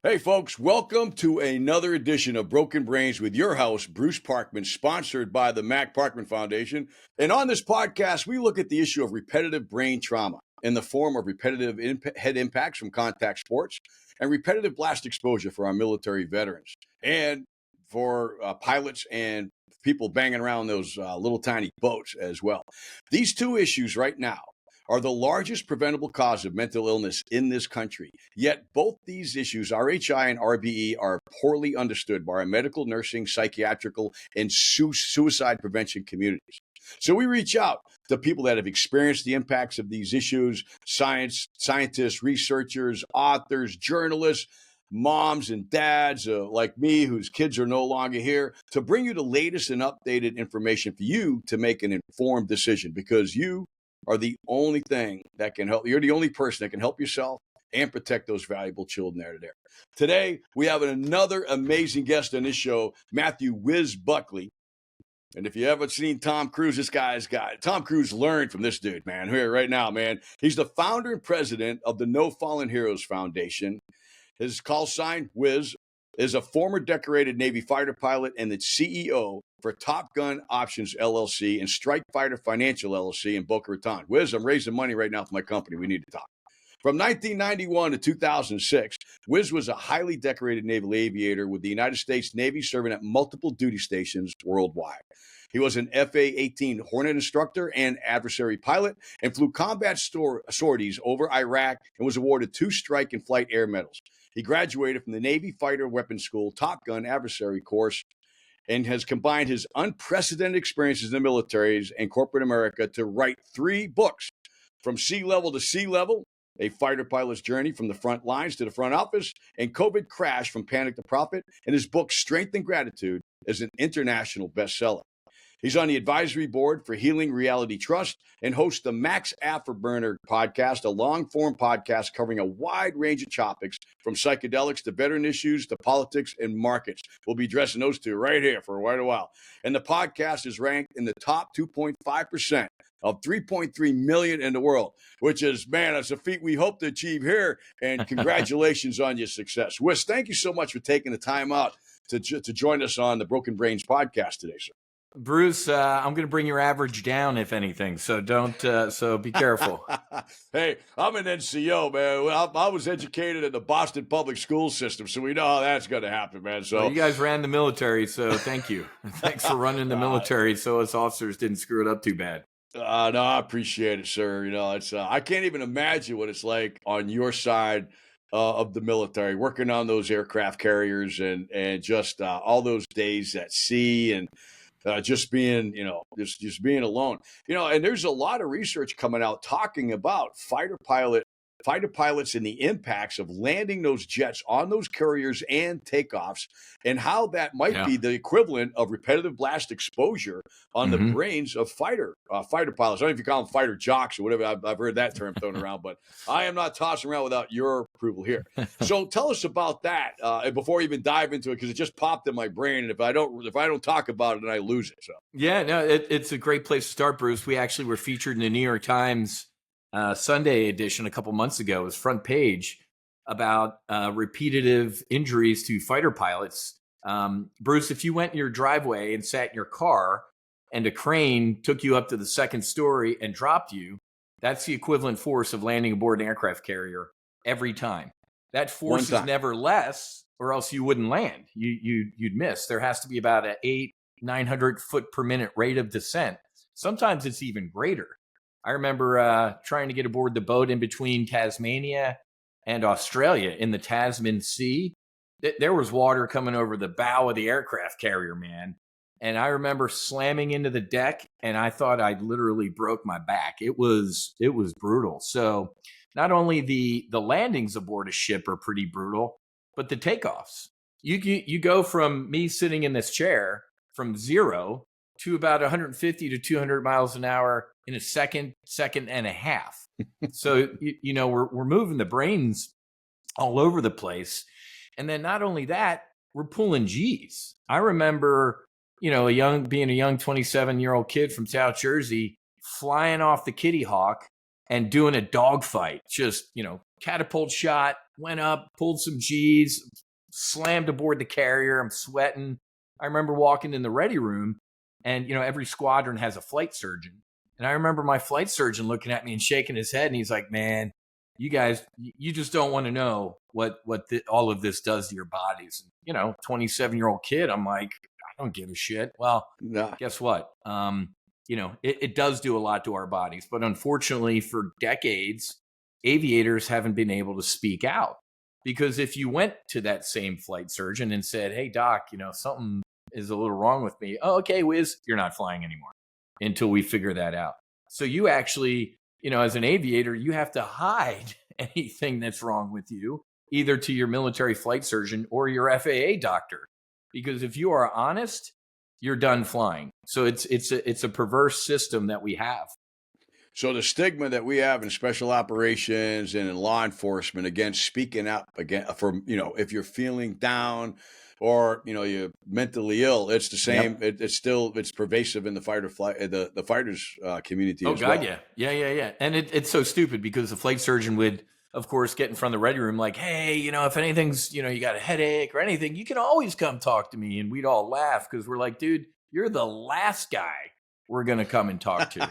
Hey, folks, welcome to another edition of Broken Brains with your host, Bruce Parkman, sponsored by the Mac Parkman Foundation. And on this podcast, we look at the issue of repetitive brain trauma in the form of repetitive head impacts from contact sports and repetitive blast exposure for our military veterans and for pilots and people banging around those little tiny boats as well. These two issues right now are the largest preventable cause of mental illness in this country. Yet both these issues, RHI and RBE, are poorly understood by our medical, nursing, psychiatrical, and suicide prevention communities. So we reach out to people that have experienced the impacts of these issues, scientists, researchers, authors, journalists, moms and dads like me whose kids are no longer here, to bring you the latest and updated information for you to make an informed decision, because you are the only thing that can help. You're the only person that can help yourself and protect those valuable children there. Today, we have another amazing guest on this show, Matthew Wiz Buckley. And if you haven't seen Tom Cruise, this guy's got it. Tom Cruise learned from this dude, man. Here right now, man. He's the founder and president of the No Fallen Heroes Foundation. His call sign, Wiz, is a former decorated Navy fighter pilot and the CEO for Top Gun Options LLC and Strike Fighter Financial LLC in Boca Raton. Wiz, I'm raising money right now for my company. We need to talk. From 1991 to 2006, Wiz was a highly decorated naval aviator with the United States Navy, serving at multiple duty stations worldwide. He was an FA-18 Hornet instructor and adversary pilot and flew combat sorties over Iraq and was awarded 2 strike and flight air medals. He graduated from the Navy Fighter Weapons School Top Gun Adversary course and has combined his unprecedented experiences in the militaries and corporate America to write 3 books, From Sea Level to Sea Level, A Fighter Pilot's Journey from the Front Lines to the Front Office, and COVID Crash from Panic to Profit. And his book, Strength and Gratitude, is an international bestseller. He's on the advisory board for Healing Reality Trust and hosts the Max Afterburner podcast, a long-form podcast covering a wide range of topics from psychedelics to veteran issues to politics and markets. We'll be addressing those two right here for quite a while. And the podcast is ranked in the top 2.5% of 3.3 million in the world, which is, man, it's a feat we hope to achieve here. And congratulations on your success. Wiz, thank you so much for taking the time out to join us on the Broken Brains podcast today, sir. Bruce, I'm going to bring your average down, if anything. So so be careful. Hey, I'm an NCO, man. I was educated in the Boston public school system, so we know how that's going to happen, man. So well, you guys ran the military, so thank you. Thanks for running the military, so us officers didn't screw it up too bad. No, I appreciate it, sir. You know, it's I can't even imagine what it's like on your side of the military, working on those aircraft carriers and just all those days at sea and just being, just being alone, and there's a lot of research coming out talking about fighter pilots and the impacts of landing those jets on those carriers and takeoffs, and how that might be the equivalent of repetitive blast exposure on the brains of fighter pilots. I don't know if you call them fighter jocks or whatever. I've heard that term thrown around, but I am not tossing around without your approval here. So tell us about that before we even dive into it, because it just popped in my brain, and if I don't talk about it, then I lose it. So yeah, no, it's a great place to start, Bruce. We actually were featured in the New York Times Sunday edition a couple months ago. It was front page about repetitive injuries to fighter pilots. Bruce, if you went in your driveway and sat in your car and a crane took you up to the second story and dropped you, that's the equivalent force of landing aboard an aircraft carrier every time. That force is never less, or else you wouldn't land. You'd miss. There has to be about an 800-900 foot per minute rate of descent. Sometimes it's even greater. I remember trying to get aboard the boat in between Tasmania and Australia in the Tasman Sea. There was water coming over the bow of the aircraft carrier, man. And I remember slamming into the deck, and I thought I literally broke my back. It was brutal. So not only the landings aboard a ship are pretty brutal, but the takeoffs. You go from me sitting in this chair from 0 to about 150 to 200 miles an hour in a second and a half. So, we're moving the brains all over the place. And then not only that, we're pulling G's. I remember, being a young 27-year-old kid from South Jersey, flying off the Kitty Hawk and doing a dogfight. Just, catapult shot, went up, pulled some G's, slammed aboard the carrier. I'm sweating. I remember walking in the ready room, and, every squadron has a flight surgeon. And I remember my flight surgeon looking at me and shaking his head. And he's like, man, you guys, you just don't want to know what all of this does to your bodies. 27-year-old kid. I'm like, I don't give a shit. Well, Nah. guess what? It does do a lot to our bodies. But unfortunately, for decades, aviators haven't been able to speak out. Because if you went to that same flight surgeon and said, hey, doc, something is a little wrong with me. Oh, okay, Wiz, you're not flying anymore until we figure that out. So you actually, as an aviator, you have to hide anything that's wrong with you, either to your military flight surgeon or your FAA doctor. Because if you are honest, you're done flying. So it's a perverse system that we have. So the stigma that we have in special operations and in law enforcement against speaking out again for, if you're feeling down or, you're mentally ill, it's the same. Yep. It's pervasive in the the fighters community as God, well. Yeah. And it's so stupid because the flight surgeon would, of course, get in front of the ready room like, hey, if anything's, you got a headache or anything, you can always come talk to me. And we'd all laugh because we're like, dude, you're the last guy we're going to come and talk to.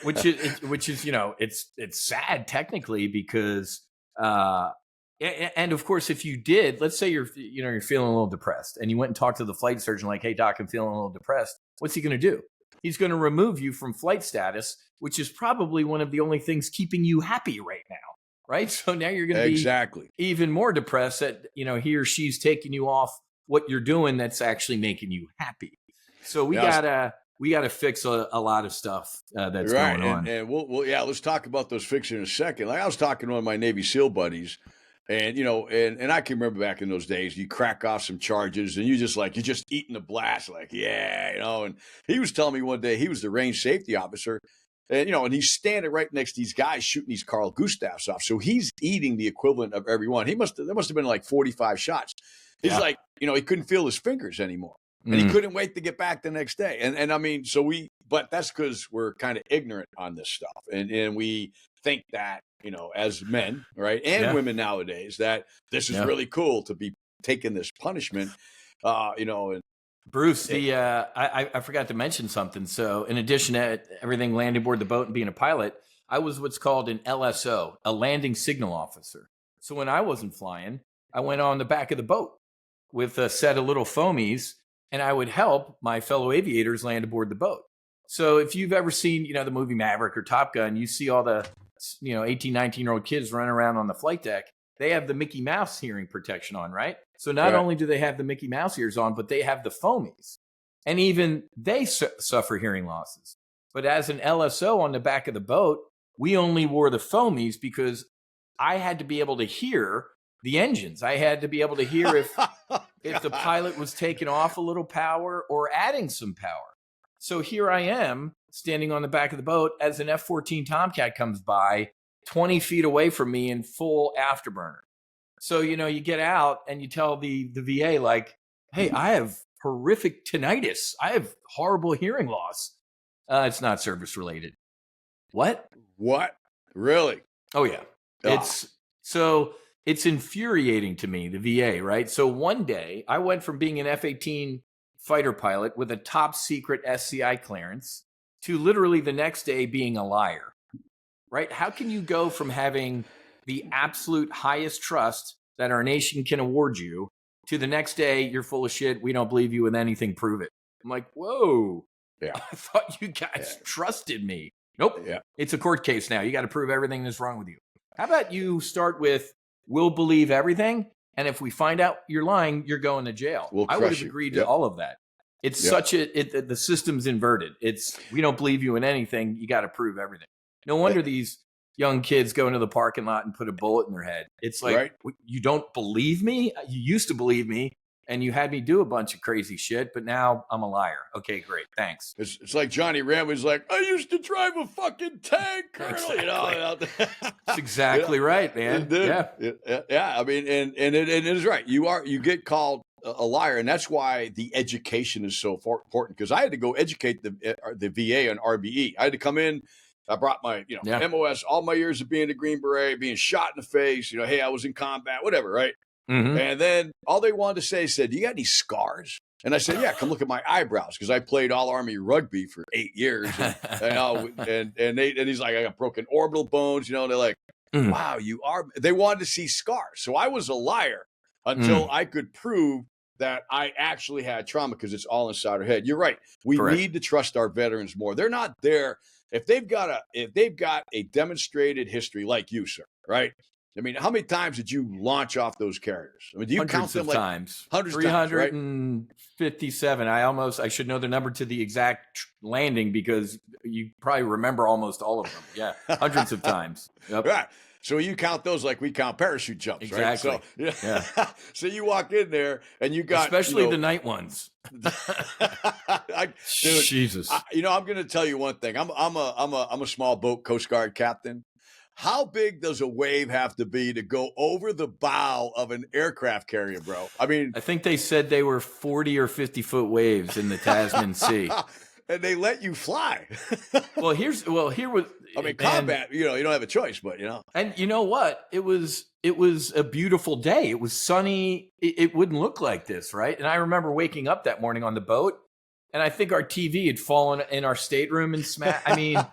Which is, it's sad technically because, and of course, if you did, let's say you're feeling a little depressed and you went and talked to the flight surgeon like, hey, doc, I'm feeling a little depressed. What's he going to do? He's going to remove you from flight status, which is probably one of the only things keeping you happy right now. Right. So now you're going to be even more depressed that, he or she's taking you off what you're doing that's actually making you happy. So we gotta fix a lot of stuff that's going on. And let's talk about those fixes in a second. Like I was talking to one of my Navy SEAL buddies, and and I can remember back in those days, you crack off some charges and you're just eating the blast, like, and he was telling me one day he was the range safety officer. And, and he's standing right next to these guys shooting these Carl Gustavs off. So he's eating the equivalent of every one. There must have been like 45 shots. He's like, he couldn't feel his fingers anymore. And he couldn't wait to get back the next day. And I mean, but that's because we're kind of ignorant on this stuff. And we think that, as men, right, and women nowadays, that this is really cool to be taking this punishment, and Bruce, I forgot to mention something. So in addition to everything landing aboard the boat and being a pilot, I was what's called an LSO, a landing signal officer. So when I wasn't flying, I went on the back of the boat with a set of little foamies, and I would help my fellow aviators land aboard the boat. So if you've ever seen, the movie Maverick or Top Gun, you see all the, 18, 19-year-old kids running around on the flight deck. They have the Mickey Mouse hearing protection on, right? So not only do they have the Mickey Mouse ears on, but they have the foamies. And even they suffer hearing losses. But as an LSO on the back of the boat, we only wore the foamies because I had to be able to hear the engines. I had to be able to hear if the pilot was taking off a little power or adding some power. So here I am standing on the back of the boat as an F-14 Tomcat comes by 20 feet away from me in full afterburner. So, you get out and you tell the VA like, hey, I have horrific tinnitus. I have horrible hearing loss. It's not service related. What? Really? Oh, yeah. It's infuriating to me, the VA, right? So one day I went from being an F-18 fighter pilot with a top secret SCI clearance to literally the next day being a liar, right? How can you go from having the absolute highest trust that our nation can award you to the next day, you're full of shit. We don't believe you with anything. Prove it. I'm like, whoa. Yeah. I thought you guys trusted me. Nope. Yeah. It's a court case now. You got to prove everything that's wrong with you. How about you start with, we'll believe everything. And if we find out you're lying, you're going to jail. I would have agreed to all of that. It's the system's inverted. We don't believe you in anything. You got to prove everything. No wonder these young kids go into the parking lot and put a bullet in their head. It's like, you don't believe me? You used to believe me, and you had me do a bunch of crazy shit, but now I'm a liar. Okay, great. Thanks. It's like Johnny Rambo's like, I used to drive a fucking tank, Colonel. Exactly. That's exactly right, man. Yeah. I mean, and it is right. You get called a liar, and that's why the education is so important, because I had to go educate the VA on RBE. I had to come in I brought my, Yeah. MOS, all my years of being a Green Beret, being shot in the face, hey, I was in combat, whatever, right? Mm-hmm. And then all they wanted to say said, "You got any scars?" And I said, "Yeah, come look at my eyebrows," because I played all Army rugby for 8 years, and he's like, "I got broken orbital bones," They're like, Mm. "Wow, you are." They wanted to see scars, so I was a liar until Mm. I could prove that I actually had trauma, because it's all inside our head. You're right. We Correct. need to trust our veterans more. They're not there if they've got a demonstrated history like you, sir, right? I mean, how many times did you launch off those carriers? I mean, do you count Hundreds them of like times. hundreds of times, right? 357. I should know the number to the exact landing, because you probably remember almost all of them. Yeah, hundreds of times. Yep. Right. So you count those like we count parachute jumps, Exactly. right? So Yeah. So you walk in there and you got, Especially the night ones. Dude, Jesus. I'm going to tell you one thing. I'm a small boat Coast Guard captain. How big does a wave have to be to go over the bow of an aircraft carrier, bro? I mean, I think they said they were 40 or 50-foot waves in the Tasman Sea. And they let you fly. Here was. I mean, combat. You don't have a choice, but And you know what? It was a beautiful day. It was sunny. It wouldn't look like this, right? And I remember waking up that morning on the boat, and I think our TV had fallen in our stateroom and smashed. I mean,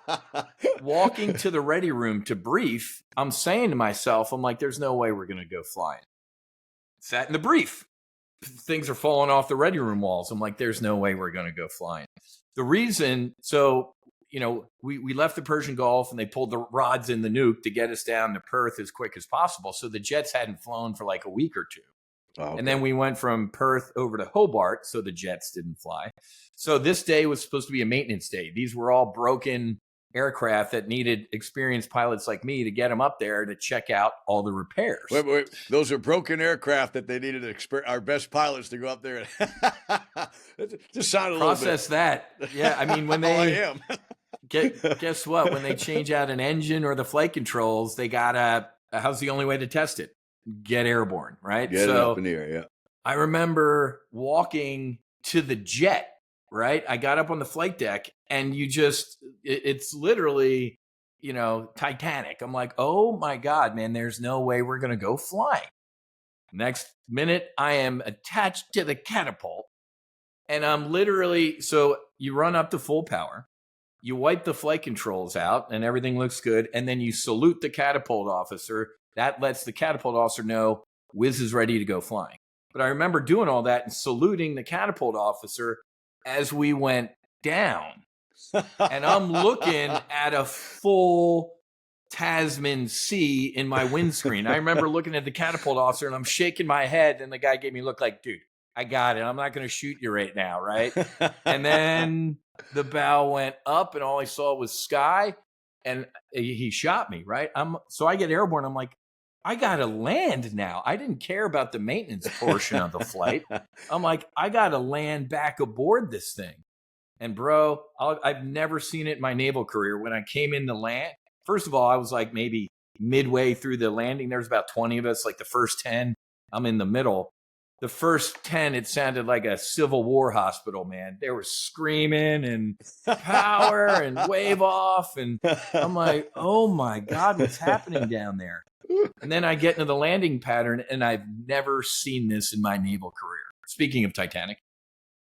walking to the ready room to brief, I'm saying to myself, I'm like, there's no way we're going to go flying. Sat in the brief. Things are falling off the ready room walls. I'm like, there's no way we're going to go flying. The reason, we left the Persian Gulf and they pulled the rods in the nuke to get us down to Perth as quick as possible. So the jets hadn't flown for like a week or two. Oh, okay. And then we went from Perth over to Hobart, so the jets didn't fly. So this day was supposed to be a maintenance day. These were all broken aircraft that needed experienced pilots like me to get them up there to check out all the repairs. Wait. Those are broken aircraft that they needed our best pilots to go up there and just sound a process little bit. That. Yeah, I mean, when they guess what? When they change out an engine or the flight controls, they gotta. How's the only way to test it? Get airborne, right? Get it up in the air. Yeah. I remember walking to the jet. Right. I got up on the flight deck and it's literally, Titanic. I'm like, oh my God, man, there's no way we're going to go flying. Next minute, I am attached to the catapult and I'm literally, so you run up to full power, you wipe the flight controls out and everything looks good. And then you salute the catapult officer. That lets the catapult officer know Wiz is ready to go flying. But I remember doing all that and saluting the catapult officer as we went down. And I'm looking at a full Tasman Sea in my windscreen. I remember looking at the catapult officer and I'm shaking my head and the guy gave me a look like, dude, I got it. I'm not going to shoot you right now, right? And then the bow went up and all I saw was sky and he shot me, right? So I get airborne. I'm like, I got to land now. I didn't care about the maintenance portion of the flight. I'm like, I got to land back aboard this thing. And bro, I've never seen it in my naval career. When I came in to land, first of all, I was like maybe midway through the landing. There's about 20 of us, like the first 10, I'm in the middle. The first 10, it sounded like a Civil War hospital, man. They were screaming and power and wave off. And I'm like, oh my God, what's happening down there? And then I get into the landing pattern, and I've never seen this in my naval career. Speaking of Titanic,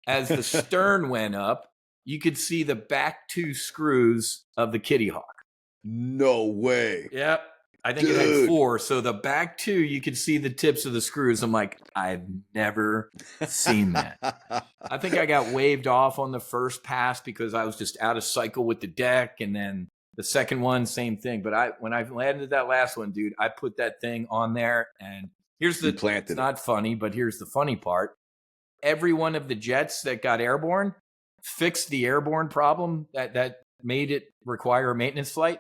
as the stern went up, you could see the back two screws of the Kitty Hawk. No way. Yep. I think it had 4. So the back 2, you could see the tips of the screws. I'm like, I've never seen that. I think I got waved off on the first pass because I was just out of cycle with the deck. And then the second one, same thing. But when I landed that last one, dude, I put that thing on there. And it's not funny, but here's the funny part. Every one of the jets that got airborne fixed the airborne problem that made it require a maintenance flight.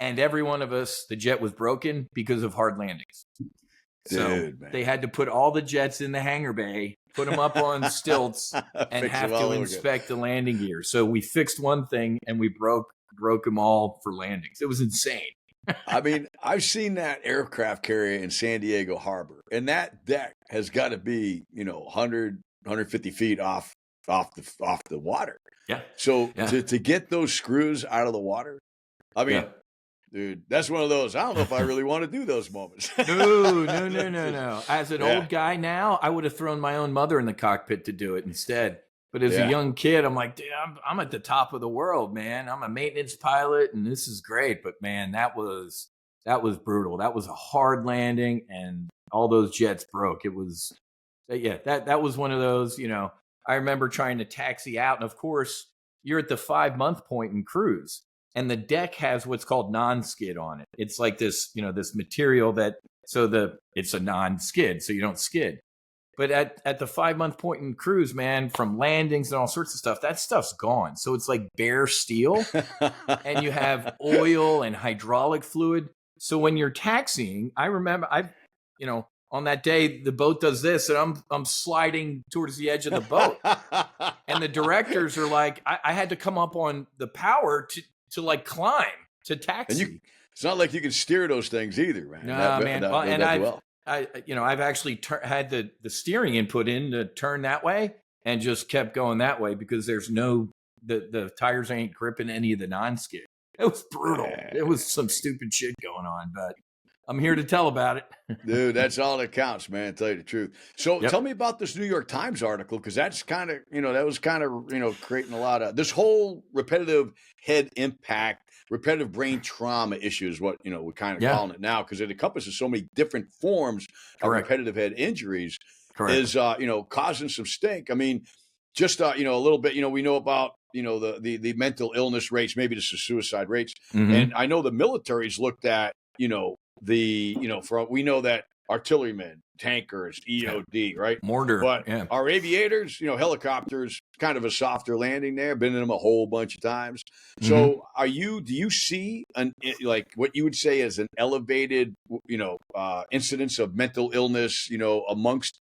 And every one of us, the jet was broken because of hard landings. So they had to put all the jets in the hangar bay, put them up on stilts, and have to inspect the landing gear. So we fixed one thing and we broke them all for landings. It was insane. I mean, I've seen that aircraft carrier in San Diego Harbor, and that deck has got to be, 100, 150 feet off the water. Yeah. So to get those screws out of the water, I mean, Yeah. dude, that's one of those. I don't know if I really want to do those moments. No. As an Yeah. old guy now, I would have thrown my own mother in the cockpit to do it instead. But as a Yeah. young kid, I'm like, dude, I'm at the top of the world, man. I'm a maintenance pilot, and this is great. But man, that was brutal. That was a hard landing, and all those jets broke. It was, yeah, that was one of those. I remember trying to taxi out, and of course, you're at the 5-month point in cruise, and the deck has what's called non-skid on it. It's like this, this material that it's a non-skid, so you don't skid. But at the 5-month point in cruise, man, from landings and all sorts of stuff, that stuff's gone. So it's like bare steel, and you have oil and hydraulic fluid. So when you're taxiing, I remember on that day the boat does this, and I'm sliding towards the edge of the boat, and the directors are like, I had to come up on the power to like climb to taxi. And it's not like you can steer those things either, man. No, man. I've actually had the steering input in to turn that way and just kept going that way because there's the tires ain't gripping any of the non-skid. It was brutal. It was some stupid shit going on, but I'm here to tell about it. Dude, that's all that counts, man, to tell you the truth. So tell me about this New York Times article, because that's kind of, that was kind of, creating a lot of this whole repetitive head impact, repetitive brain trauma issue is what, we're kind of calling it now, because it encompasses so many different forms of repetitive head injuries. Is, causing some stink. I mean, just, a little bit, we know about, the mental illness rates, maybe the suicide rates. Mm-hmm. And I know the military's looked at, we know that artillerymen, tankers, EOD, right? Mortar. But our aviators, helicopters, kind of a softer landing there. Been in them a whole bunch of times. So do you see what you would say as an elevated, incidence of mental illness, amongst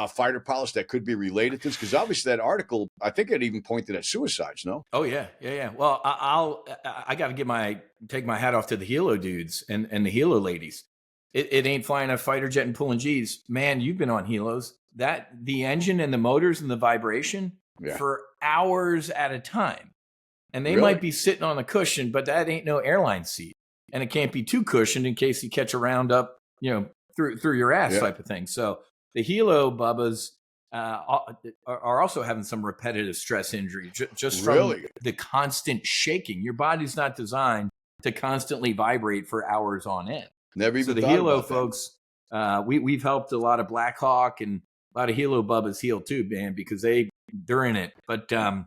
fighter pilots that could be related to this? Because obviously that article, I think it even pointed at suicides, no? Oh yeah. Well, I got to take my hat off to the helo dudes and the helo ladies. It ain't flying a fighter jet and pulling G's. Man, you've been on helos. The engine and the motors and the vibration for hours at a time. And they might be sitting on a cushion, but that ain't no airline seat. And it can't be too cushioned in case you catch a round up, through your ass type of thing. So the helo bubbas are also having some repetitive stress injury just from the constant shaking. Your body's not designed to constantly vibrate for hours on end. Never even so the thought helo about folks, we've helped a lot of Black Hawk and a lot of helo bubbas heal too, man, because they're in it. But to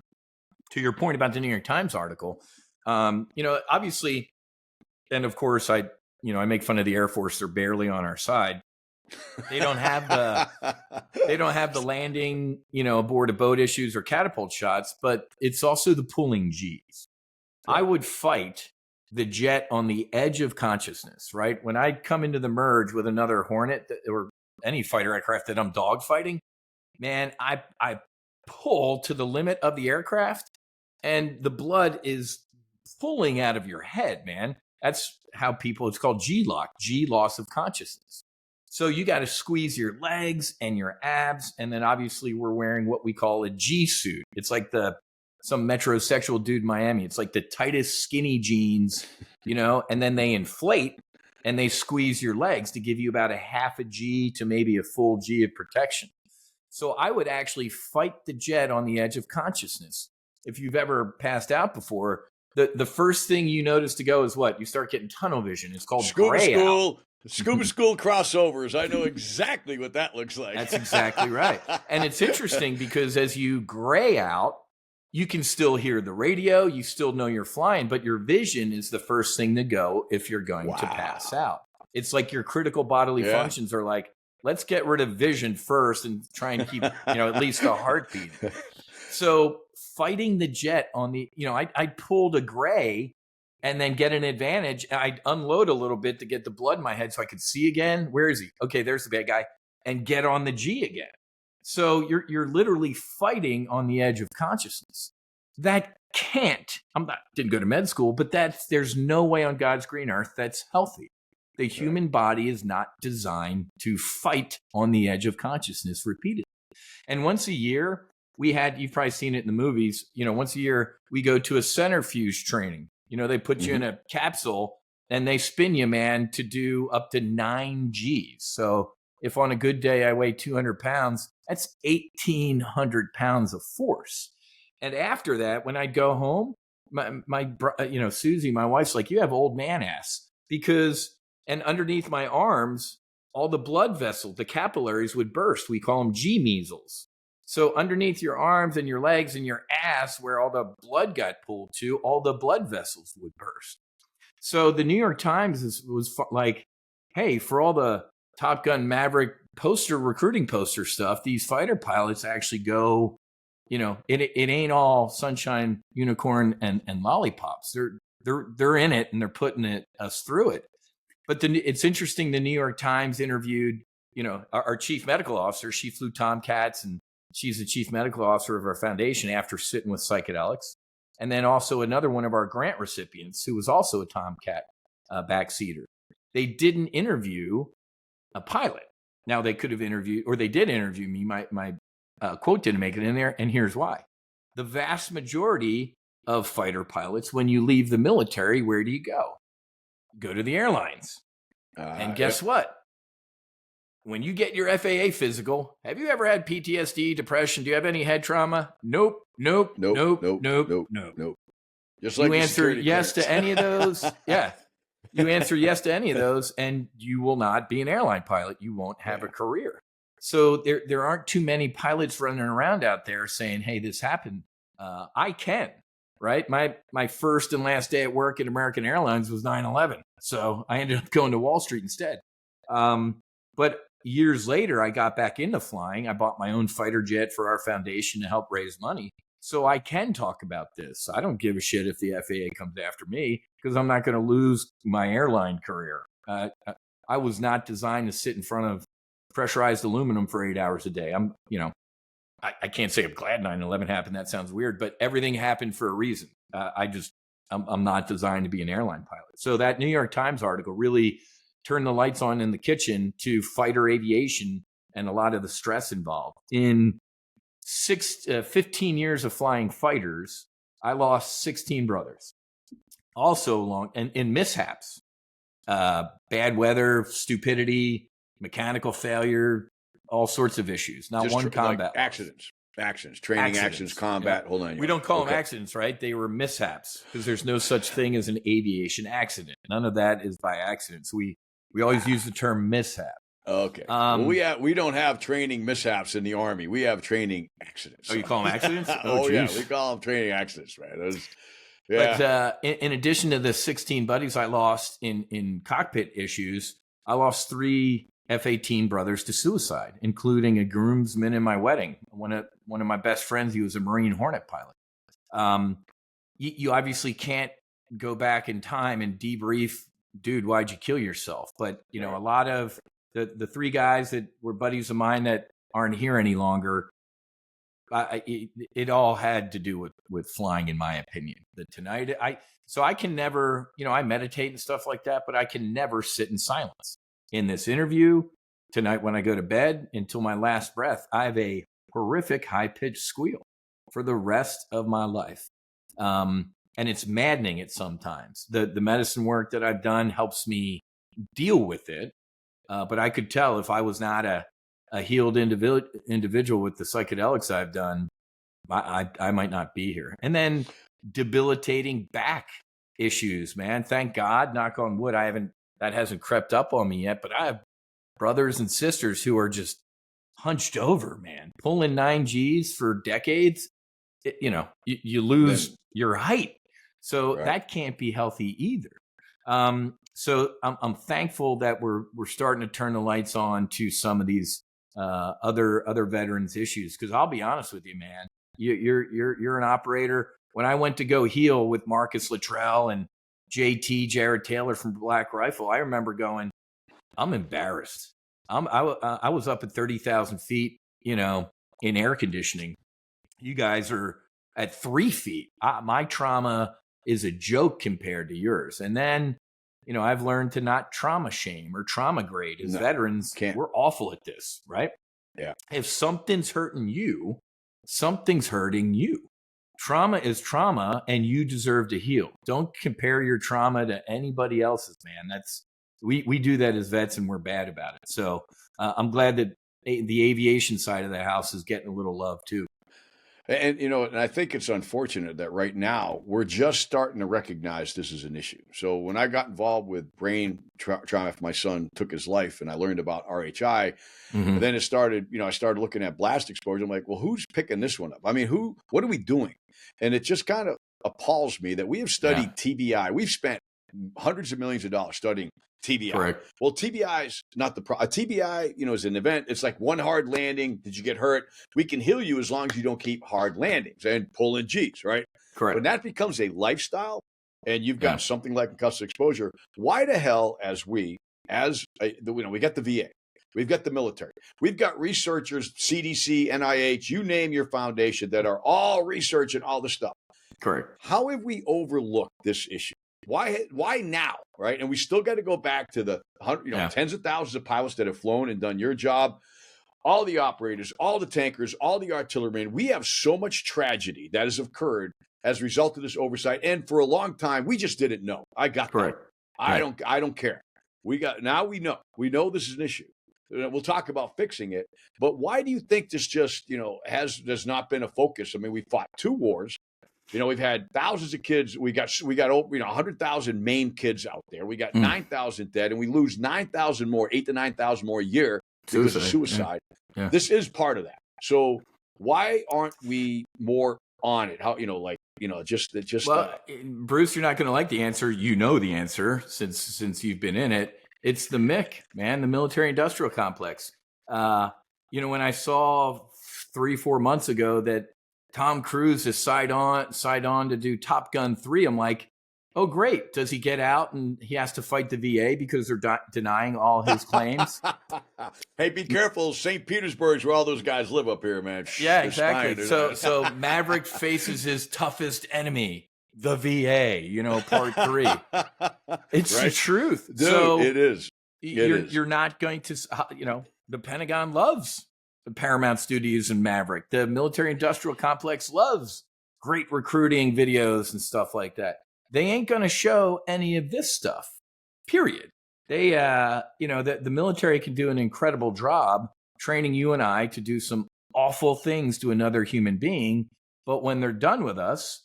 your point about the New York Times article, obviously, and of course I make fun of the Air Force. They're barely on our side. They don't have the landing, aboard a boat issues or catapult shots, but it's also the pulling G's. I would fight the jet on the edge of consciousness, right? When I come into the merge with another Hornet or any fighter aircraft that I'm dogfighting, man, I pull to the limit of the aircraft and the blood is pulling out of your head, man. That's how it's called G-lock, G loss of consciousness. So you got to squeeze your legs and your abs. And then obviously we're wearing what we call a G suit. It's like some metrosexual dude in Miami. It's like the tightest skinny jeans, and then they inflate and they squeeze your legs to give you about a half a G to maybe a full G of protection. So I would actually fight the jet on the edge of consciousness. If you've ever passed out before, the first thing you notice to go is what? You start getting tunnel vision. It's called gray out. Scuba school crossovers. I know exactly what that looks like. That's exactly right. And it's interesting because as you gray out, you can still hear the radio. You still know you're flying, but your vision is the first thing to go if you're going to pass out. It's like your critical bodily functions are like, let's get rid of vision first and try and keep, at least a heartbeat. So fighting the jet on the, I pulled a gray and then get an advantage. I'd unload a little bit to get the blood in my head so I could see again. Where is he? Okay, there's the bad guy. And get on the G again. So you're literally fighting on the edge of consciousness. That didn't go to med school, but there's no way on God's green earth that's healthy. The human body is not designed to fight on the edge of consciousness repeatedly. And once a year, you've probably seen it in the movies, once a year we go to a centrifuge training. They put you in a capsule and they spin you, man, to do up to 9 Gs. So if on a good day I weigh 200 pounds, that's 1,800 pounds of force. And after that, when I'd go home, Susie, my wife's like, you have old man ass, and underneath my arms, all the blood vessels, the capillaries would burst. We call them G measles. So underneath your arms and your legs and your ass, where all the blood got pulled to, all the blood vessels would burst. So the New York Times was like, hey, for all the Top Gun Maverick recruiting poster stuff, these fighter pilots actually go, it ain't all sunshine, unicorn, and lollipops. They're in it and they're putting us through it. But it's interesting. The New York Times interviewed, our chief medical officer. She flew Tomcats, and she's the chief medical officer of our foundation after sitting with Psychedelics. And then also another one of our grant recipients who was also a Tomcat backseater. They didn't interview a pilot. Now they could have interviewed, or they did interview me. My quote didn't make it in there, and here's why. The vast majority of fighter pilots, when you leave the military, where do you go? Go to the airlines. And guess what? When you get your FAA physical, have you ever had PTSD, depression? Do you have any head trauma? Nope. Just like you answer yes to any of those. Yeah. You answer yes to any of those, and you will not be an airline pilot. You won't have a career. So there aren't too many pilots running around out there saying, hey, this happened. I can, right? My first and last day at work at American Airlines was 9/11. So I ended up going to Wall Street instead. But years later, I got back into flying. I bought my own fighter jet for our foundation to help raise money. So I can talk about this. I don't give a shit if the FAA comes after me, because I'm not going to lose my airline career. I was not designed to sit in front of pressurized aluminum for 8 hours a day. I can't say I'm glad 9/11 happened. That sounds weird, but everything happened for a reason. I'm not designed to be an airline pilot. So that New York Times article really turned the lights on in the kitchen to fighter aviation and a lot of the stress involved. In 15 years of flying fighters, I lost 16 brothers. Also in mishaps, bad weather, stupidity, mechanical failure, all sorts of issues. Not one combat. Like accidents, training accidents, combat. Yeah. Hold on. We don't call them accidents, right? They were mishaps, because there's no such thing as an aviation accident. None of that is by accident. So we always use the term mishap. Okay. Well, we don't have training mishaps in the Army. We have training accidents. Oh, you call them accidents? Yeah, we call them training accidents, right? Yeah. But in addition to the 16 buddies I lost in cockpit issues, I lost 3 F-18 brothers to suicide, including a groomsman in my wedding. One of my best friends, he was a Marine Hornet pilot. You obviously can't go back in time and debrief, dude, why'd you kill yourself? But, a lot of the 3 guys that were buddies of mine that aren't here any longer, it all had to do with flying, in my opinion. So I can never, I meditate and stuff like that, but I can never sit in silence. In this interview tonight, when I go to bed, until my last breath, I have a horrific high-pitched squeal for the rest of my life. And it's maddening at sometimes. The medicine work that I've done helps me deal with it. But I could tell if I was not a healed individual with the psychedelics I've done, I might not be here. And then debilitating back issues, man. Thank God, knock on wood, that hasn't crept up on me yet, but I have brothers and sisters who are just hunched over, man, pulling 9 Gs for decades. You lose your height. So that can't be healthy either. So I'm thankful that we're starting to turn the lights on to some of these other veterans issues. Because I'll be honest with you, man, you're an operator. When I went to go heal with Marcus Luttrell and JT Jared Taylor from Black Rifle, I remember going, I'm embarrassed. I was up at 30,000 feet, in air conditioning. You guys are at 3 feet. My trauma is a joke compared to yours. And then, I've learned to not trauma shame or trauma grade. As veterans, we're awful at this, right? Yeah. If something's hurting you, something's hurting you. trauma is trauma, and you deserve to heal. Don't compare your trauma to anybody else's, man. That's we do that as vets, and we're bad about it. So I'm glad that the aviation side of the house is getting a little love too. And and I think it's unfortunate that right now we're just starting to recognize this is an issue. So when I got involved with brain trauma after my son took his life, and I learned about RHI, Mm-hmm. then it started. I started looking at blast exposure. I'm like, well, who's picking this one up? I mean, What are we doing? And it just kind of appalls me that we have studied TBI. We've spent hundreds of millions of dollars studying TBI. Correct. Well, TBI is not the problem. A TBI, is an event. It's like one hard landing. Did you get hurt? We can heal you as long as you don't keep hard landings and pulling G's, right? Correct. When that becomes a lifestyle, and you've got something like concussive exposure, why the hell, we got the VA, we've got the military, we've got researchers, CDC, NIH, you name your foundation, that are all researching all this stuff. Correct. How have we overlooked this issue? Why now, right? And we still got to go back to the tens of thousands of pilots that have flown and done your job, all the operators, all the tankers, all the artillerymen. We have so much tragedy that has occurred as a result of this oversight, and for a long time we just didn't know. I got correct. That. I don't care. We know this is an issue. We'll talk about fixing it, but why do you think this just has not been a focus? I mean, we fought 2 wars. We've had thousands of kids. We got 100,000 Maine kids out there. We got 9,000 dead, and we lose 9,000 more, 8 to 9,000 more a year because of suicide. Yeah. This is part of that. So why aren't we more on it? How just Bruce, you're not going to like the answer. You know the answer since you've been in it. It's the MIC, man, the military-industrial complex. When I saw 3-4 months ago that Tom Cruise has signed on to do Top Gun 3, I'm like, oh, great. Does he get out and he has to fight the VA because they're denying all his claims? Hey, be careful. St. Petersburg's where all those guys live up here, man. Yeah, exactly. So Maverick faces his toughest enemy, the VA, part 3. It's the truth. Dude, so it is. You're not going to, the Pentagon loves the Paramount Studios and Maverick. The military-industrial complex loves great recruiting videos and stuff like that. They ain't going to show any of this stuff, period. They, the military can do an incredible job training you and I to do some awful things to another human being. But when they're done with us,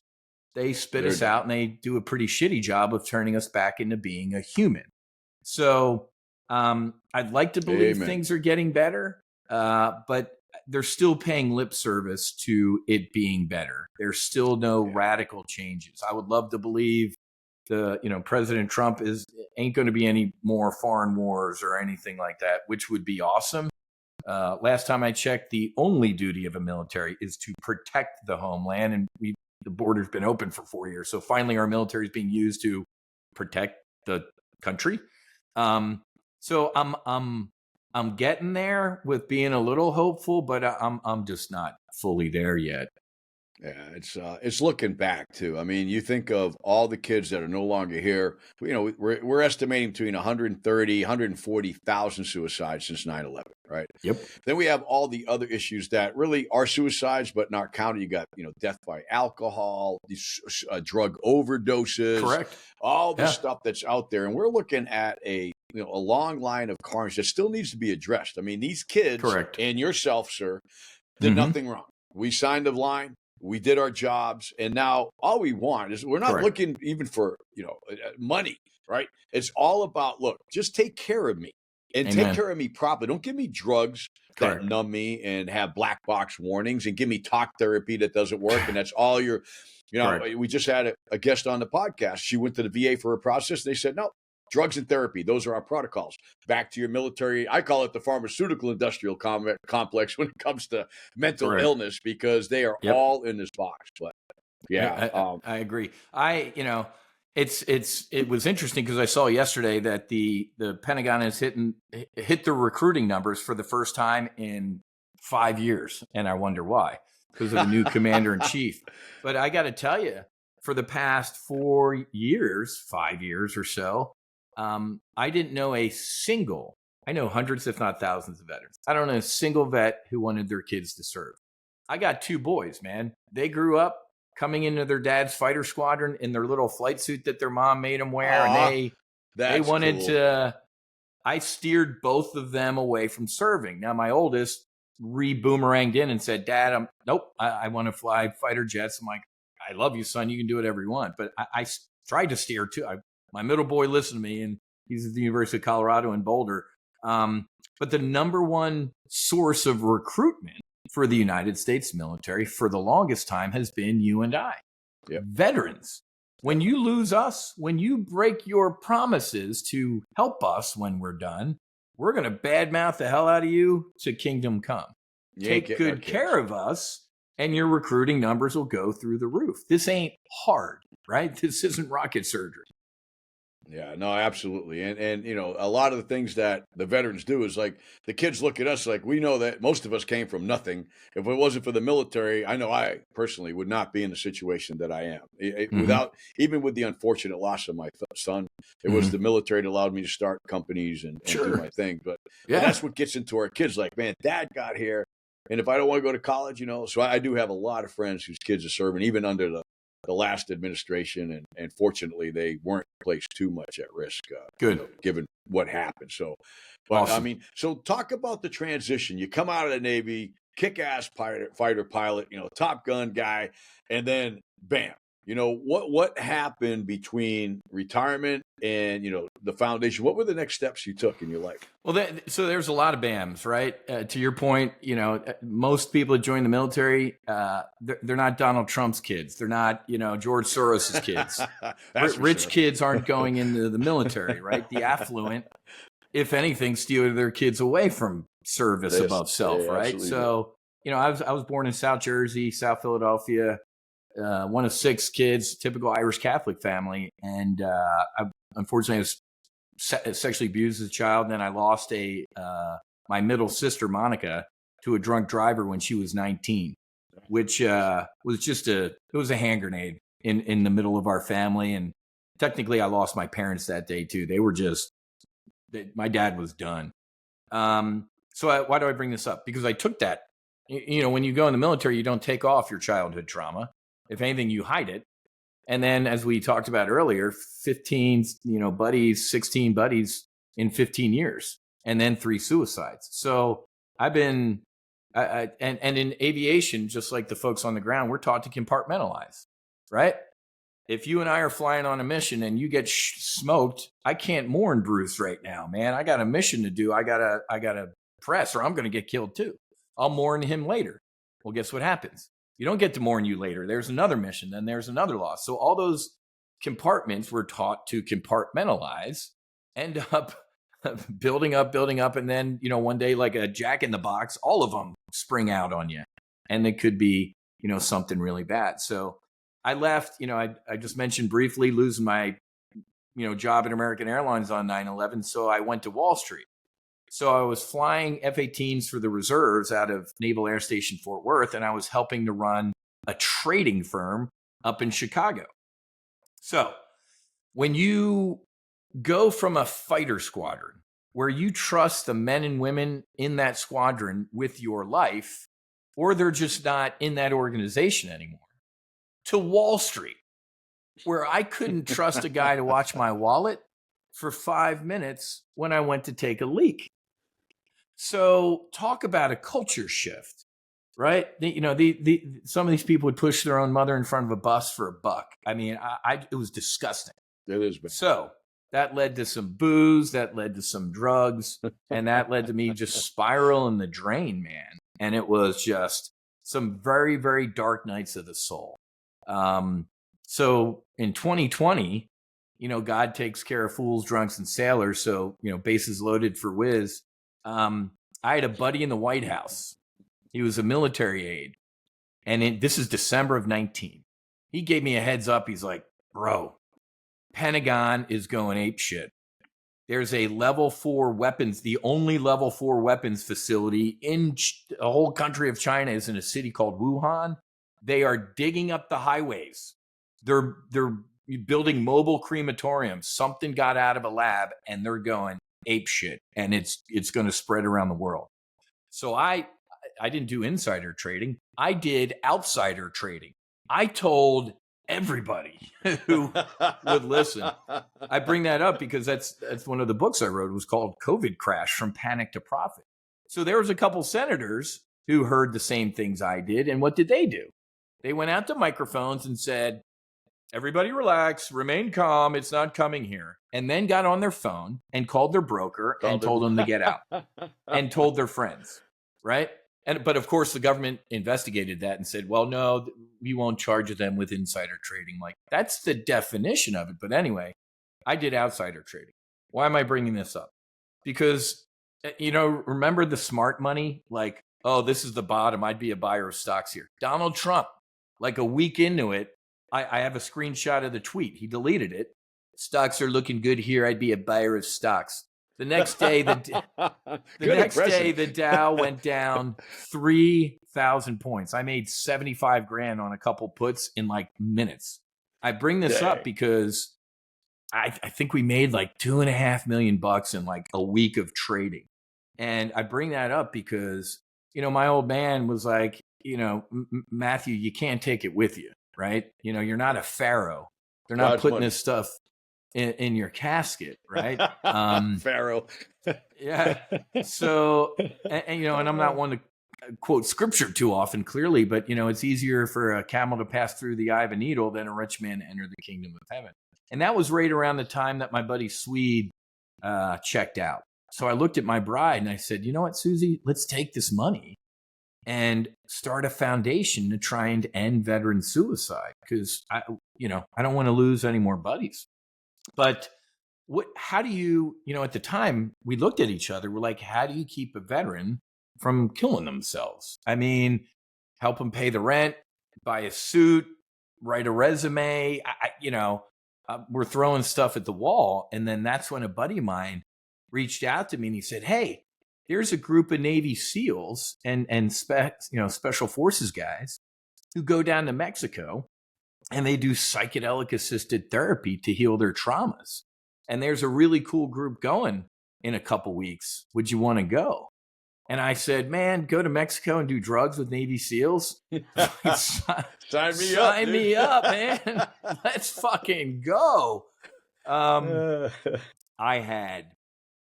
they spit us out, and they do a pretty shitty job of turning us back into being a human. So I'd like to believe things are getting better. But they're still paying lip service to it being better. There's still no radical changes. I would love to believe President Trump ain't going to be any more foreign wars or anything like that, which would be awesome. Last time I checked, the only duty of a military is to protect the homeland, and the border's been open for 4 years. So finally, our military is being used to protect the country. So I'm getting there with being a little hopeful, but I'm just not fully there yet. Yeah, it's looking back too. I mean, you think of all the kids that are no longer here. We're estimating between 130, 140,000 suicides since 9/11, right? Yep. Then we have all the other issues that really are suicides, but not counted. You got death by alcohol, these drug overdoses, correct? All the stuff that's out there, and we're looking at a long line of carnage that still needs to be addressed. I mean, these kids, correct, and yourself, sir, did nothing wrong. We signed the line. We did our jobs, and now all we want is we're not looking even for money, right? It's all about, look, just take care of me and take care of me properly. Don't give me drugs that numb me and have black box warnings, and give me talk therapy that doesn't work, and that's all you're. We just had a guest on the podcast. She went to the VA for a process, and they said no. Drugs and therapy, those are our protocols. Back to your military, I call it the pharmaceutical industrial complex when it comes to mental illness, because they are all in this box. But I agree. It was interesting because I saw yesterday that the Pentagon has hit the recruiting numbers for the first time in 5 years, and I wonder why, because of the new commander in chief. But I got to tell you, for the past 4 years, 5 years or so, I didn't know I know hundreds, if not thousands of veterans. I don't know a single vet who wanted their kids to serve. I got 2 boys, man. They grew up coming into their dad's fighter squadron in their little flight suit that their mom made them wear. And they wanted to, I steered both of them away from serving. Now, my oldest re-boomeranged in and said, Dad, nope, I want to fly fighter jets. I'm like, I love you, son. You can do whatever you want. But I tried to steer too. My middle boy listened to me, and he's at the University of Colorado in Boulder. But the number one source of recruitment for the United States military for the longest time has been you and I. Yep. Veterans. When you lose us, when you break your promises to help us when we're done, we're going to badmouth the hell out of you to kingdom come. Take good care of us, and your recruiting numbers will go through the roof. This ain't hard, right? This isn't rocket surgery. Yeah, no, absolutely. And a lot of the things that the veterans do is like the kids look at us like we know that most of us came from nothing. If it wasn't for the military, I know I personally would not be in the situation that I am. Without, even with the unfortunate loss of my son, it was the military that allowed me to start companies and do my thing. But that's what gets into our kids like, man, Dad got here. And if I don't want to go to college, so I do have a lot of friends whose kids are serving, even under the last administration, and fortunately they weren't placed too much at risk. Good, given what happened. So, but awesome. I mean, so talk about the transition. You come out of the Navy, kick-ass fighter pilot, Top Gun guy, and then bam. What happened between retirement and, the foundation? What were the next steps you took in your life? Well, so there's a lot of BAMs, right? To your point, most people that join the military, they're not Donald Trump's kids. They're not, George Soros's kids. Rich kids aren't going into the military, right? The affluent, if anything, steal their kids away from service above self, right? So, I was born in South Jersey, South Philadelphia. One of 6 kids, typical Irish Catholic family. And unfortunately, I was sexually abused as a child. And then I lost my middle sister, Monica, to a drunk driver when she was 19, which was just it was a hand grenade in the middle of our family. And technically, I lost my parents that day, too. They were my dad was done. So why do I bring this up? Because I took that. When you go in the military, you don't take off your childhood trauma. If anything, you hide it. And then, as we talked about earlier, 15, buddies, 16 buddies in 15 years, and then 3 suicides. So I've been, and in aviation, just like the folks on the ground, we're taught to compartmentalize, right? If you and I are flying on a mission and you get smoked, I can't mourn Bruce right now, man. I got a mission to do. I gotta press, or I'm going to get killed too. I'll mourn him later. Well, guess what happens? You don't get to mourn you later. There's another mission, then there's another loss. So all those compartments we're taught to compartmentalize end up building up. And then, one day, like a jack in the box, all of them spring out on you. And it could be, something really bad. So I left, I just mentioned briefly losing my, job at American Airlines on 9/11. So I went to Wall Street. So I was flying F-18s for the reserves out of Naval Air Station Fort Worth, and I was helping to run a trading firm up in Chicago. So when you go from a fighter squadron where you trust the men and women in that squadron with your life, or they're just not in that organization anymore, to Wall Street, where I couldn't trust a guy to watch my wallet for 5 minutes when I went to take a leak. So talk about a culture shift, right? Some of these people would push their own mother in front of a bus for $1. I mean, it was disgusting. It is bad. So that led to some booze, that led to some drugs, and that led to me just spiraling the drain, man. And it was just some very, very dark nights of the soul. So in 2020, God takes care of fools, drunks, and sailors. So, bases loaded for Wiz. I had a buddy in the White House. He was a military aide. And this is December of 19. He gave me a heads up. He's like, bro, Pentagon is going ape shit. There's a level 4 weapons. The only level 4 weapons facility in the whole country of China is in a city called Wuhan. They are digging up the highways. They're building mobile crematoriums. Something got out of a lab and they're going ape shit, and it's going to spread around the world. So I didn't do insider trading. I did outsider trading. I told everybody who would listen. I bring that up because that's one of the books I wrote. It was called COVID Crash: From Panic to Profit. So there was a couple senators who heard the same things I did. And what did they do? They went out to microphones and said, everybody relax, remain calm, it's not coming here. And then got on their phone and called their broker and told them to get out and told their friends, right? But of course, the government investigated that and said, well, no, we won't charge them with insider trading. Like, that's the definition of it. But anyway, I did outsider trading. Why am I bringing this up? Because, remember the smart money? Like, oh, this is the bottom. I'd be a buyer of stocks here. Donald Trump, like a week into it, I have a screenshot of the tweet. He deleted it. Stocks are looking good here. I'd be a buyer of stocks. The next day, the Dow went down 3,000 points. I made 75 grand on a couple puts in like minutes. I bring this up because I think we made like $2.5 million in like a week of trading. And I bring that up because, my old man was like, Matthew, you can't take it with you, right? You're not a pharaoh. They're not putting this stuff in your casket, right? Pharaoh. Yeah. So, and I'm not one to quote scripture too often, clearly, but it's easier for a camel to pass through the eye of a needle than a rich man to enter the kingdom of heaven. And that was right around the time that my buddy Swede checked out. So I looked at my bride and I said, you know what, Susie, let's take this money and start a foundation to try and end veteran suicide, because I don't want to lose any more buddies. But how do you, at the time we looked at each other, we're like, how do you keep a veteran from killing themselves? I mean, help them pay the rent, buy a suit, write a resume. We're throwing stuff at the wall. And then that's when a buddy of mine reached out to me and he said, hey, here's a group of Navy SEALs and special forces guys who go down to Mexico and they do psychedelic assisted therapy to heal their traumas. And there's a really cool group going in a couple weeks. Would you want to go? And I said, man, go to Mexico and do drugs with Navy SEALs? Sign me up, man. Let's fucking go. I had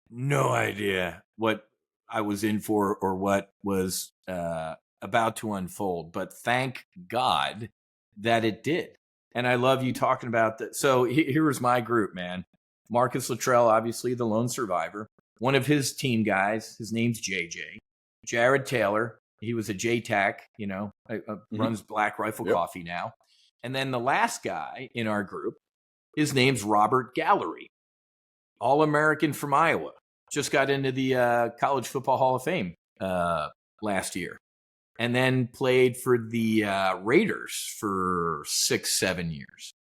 no idea what I was in for or what was about to unfold, but thank God that it did. And I love you talking about that. So here was my group, man. Marcus Luttrell, obviously the lone survivor. One of his team guys, his name's JJ. Jared Taylor, he was a JTAC, runs Black Rifle Coffee now. And then the last guy in our group, his name's Robert Gallery, All-American from Iowa. Just got into the College Football Hall of Fame last year. And then played for the Raiders for 6-7 years.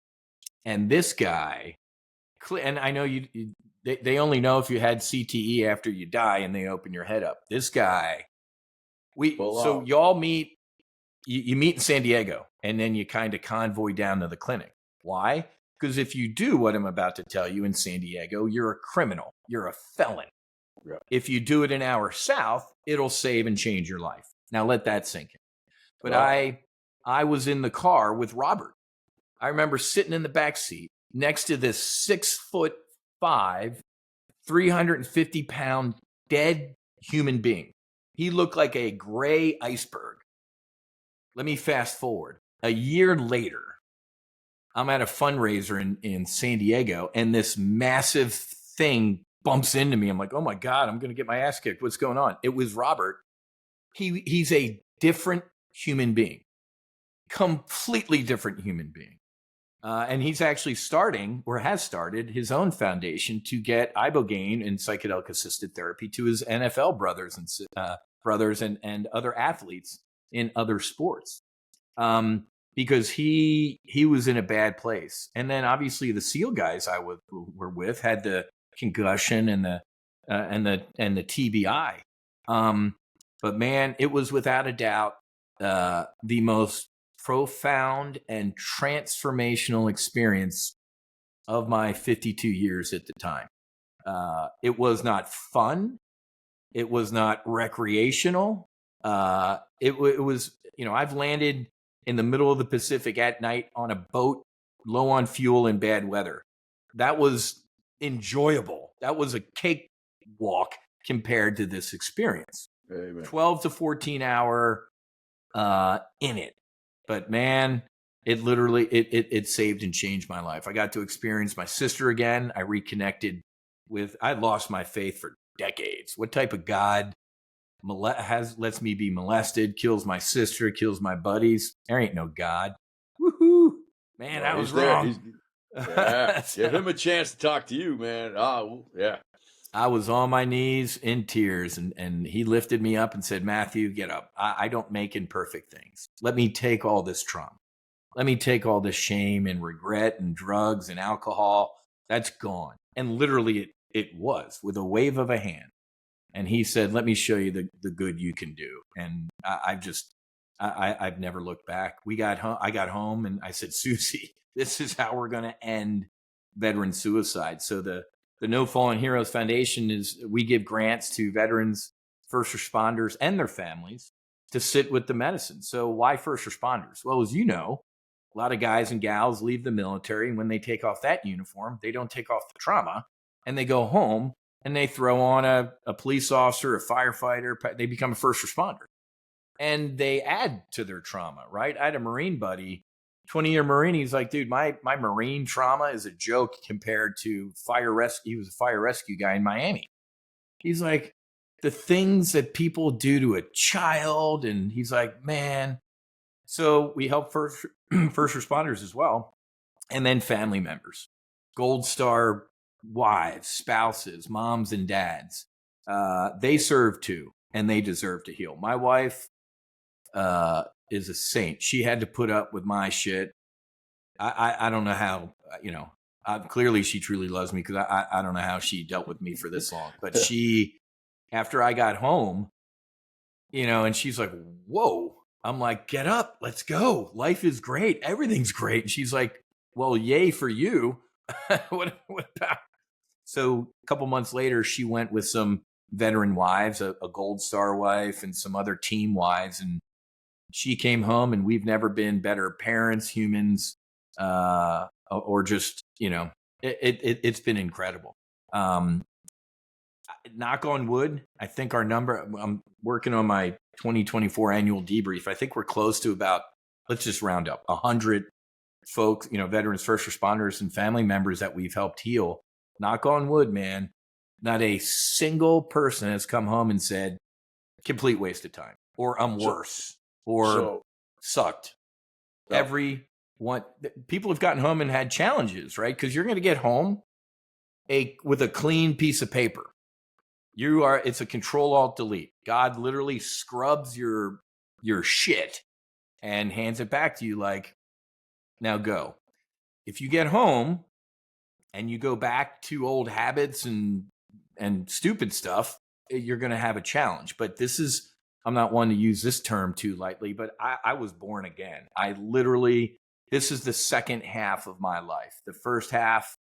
And this guy, and I know they only know if you had CTE after you die and they open your head up. This guy, so y'all meet, you meet in San Diego and then you kind of convoy down to the clinic. Why? Because if you do what I'm about to tell you in San Diego, you're a criminal. You're a felon. Yeah. If you do it an hour south, it'll save and change your life. Now let that sink in. But I was in the car with Robert. I remember sitting in the back seat next to this 6'5", 350-pound dead human being. He looked like a gray iceberg. Let me fast forward. A year later, I'm at a fundraiser in San Diego, and this massive thing bumps into me. I'm like, oh my God, I'm going to get my ass kicked. What's going on? It was Robert. He's a different human being, completely different human being. And he's actually has started his own foundation to get Ibogaine and psychedelic assisted therapy to his NFL brothers and other athletes in other sports. Because he was in a bad place. And then obviously the SEAL guys I were with had the concussion and the TBI. But man, it was without a doubt the most profound and transformational experience of my 52 years at the time. It was not fun. It was not recreational. It was, I've landed in the middle of the Pacific at night on a boat, low on fuel and bad weather. That was enjoyable. That was a cakewalk compared to this experience. Amen. 12 to 14 hour in it. But man, it literally, it saved and changed my life. I got to experience my sister again. I reconnected with, I lost my faith for decades. What type of God lets me be molested, kills my sister, kills my buddies? There ain't no God. Woohoo. Man, I was wrong. Yeah. Give him a chance to talk to you, man. Oh, yeah. I was on my knees in tears, and he lifted me up and said, Matthew, get up. I don't make imperfect things. Let me take all this trauma. Let me take all this shame and regret and drugs and alcohol. That's gone. And literally it was with a wave of a hand. And he said, let me show you the good you can do. And I've never looked back. I got home and I said, Susie, this is how we're going to end veteran suicide. So the No Fallen Heroes Foundation is, we give grants to veterans, first responders, and their families to sit with the medicine. So why first responders? Well, as you know, a lot of guys and gals leave the military, and when they take off that uniform, they don't take off the trauma, and they go home and they throw on a police officer, a firefighter, they become a first responder. And they add to their trauma, right? I had a Marine buddy, 20-year Marine. He's like, dude, my Marine trauma is a joke compared to fire rescue. He was a fire rescue guy in Miami. He's like, the things that people do to a child. And he's like, man. So we help first responders as well. And then family members, Gold Star wives, spouses, moms and dads. They serve too, and they deserve to heal. My wife is a saint. She had to put up with my shit. I don't know how, clearly she truly loves me, because I don't know how she dealt with me for this long. But she, after I got home, and she's like, whoa. I'm like, get up, let's go. Life is great. Everything's great. And she's like, well, yay for you. what about? So a couple months later, she went with some veteran wives, a Gold Star wife and some other team wives. And she came home, and we've never been better parents, humans, or just, it's been incredible. Knock on wood, I think our number, I'm working on my 2024 annual debrief. I think we're close to about, let's just round up, 100 folks, veterans, first responders, and family members that we've helped heal. Knock on wood, man. Not a single person has come home and said, complete waste of time, or I'm worse, or sucked. Yep. People have gotten home and had challenges, right? Because you're going to get home with a clean piece of paper. It's a Control-Alt-Delete. God literally scrubs your shit and hands it back to you like, now go. If you get home and you go back to old habits and stupid stuff, you're going to have a challenge. But I'm not one to use this term too lightly, but I was born again. This is the second half of my life. The first half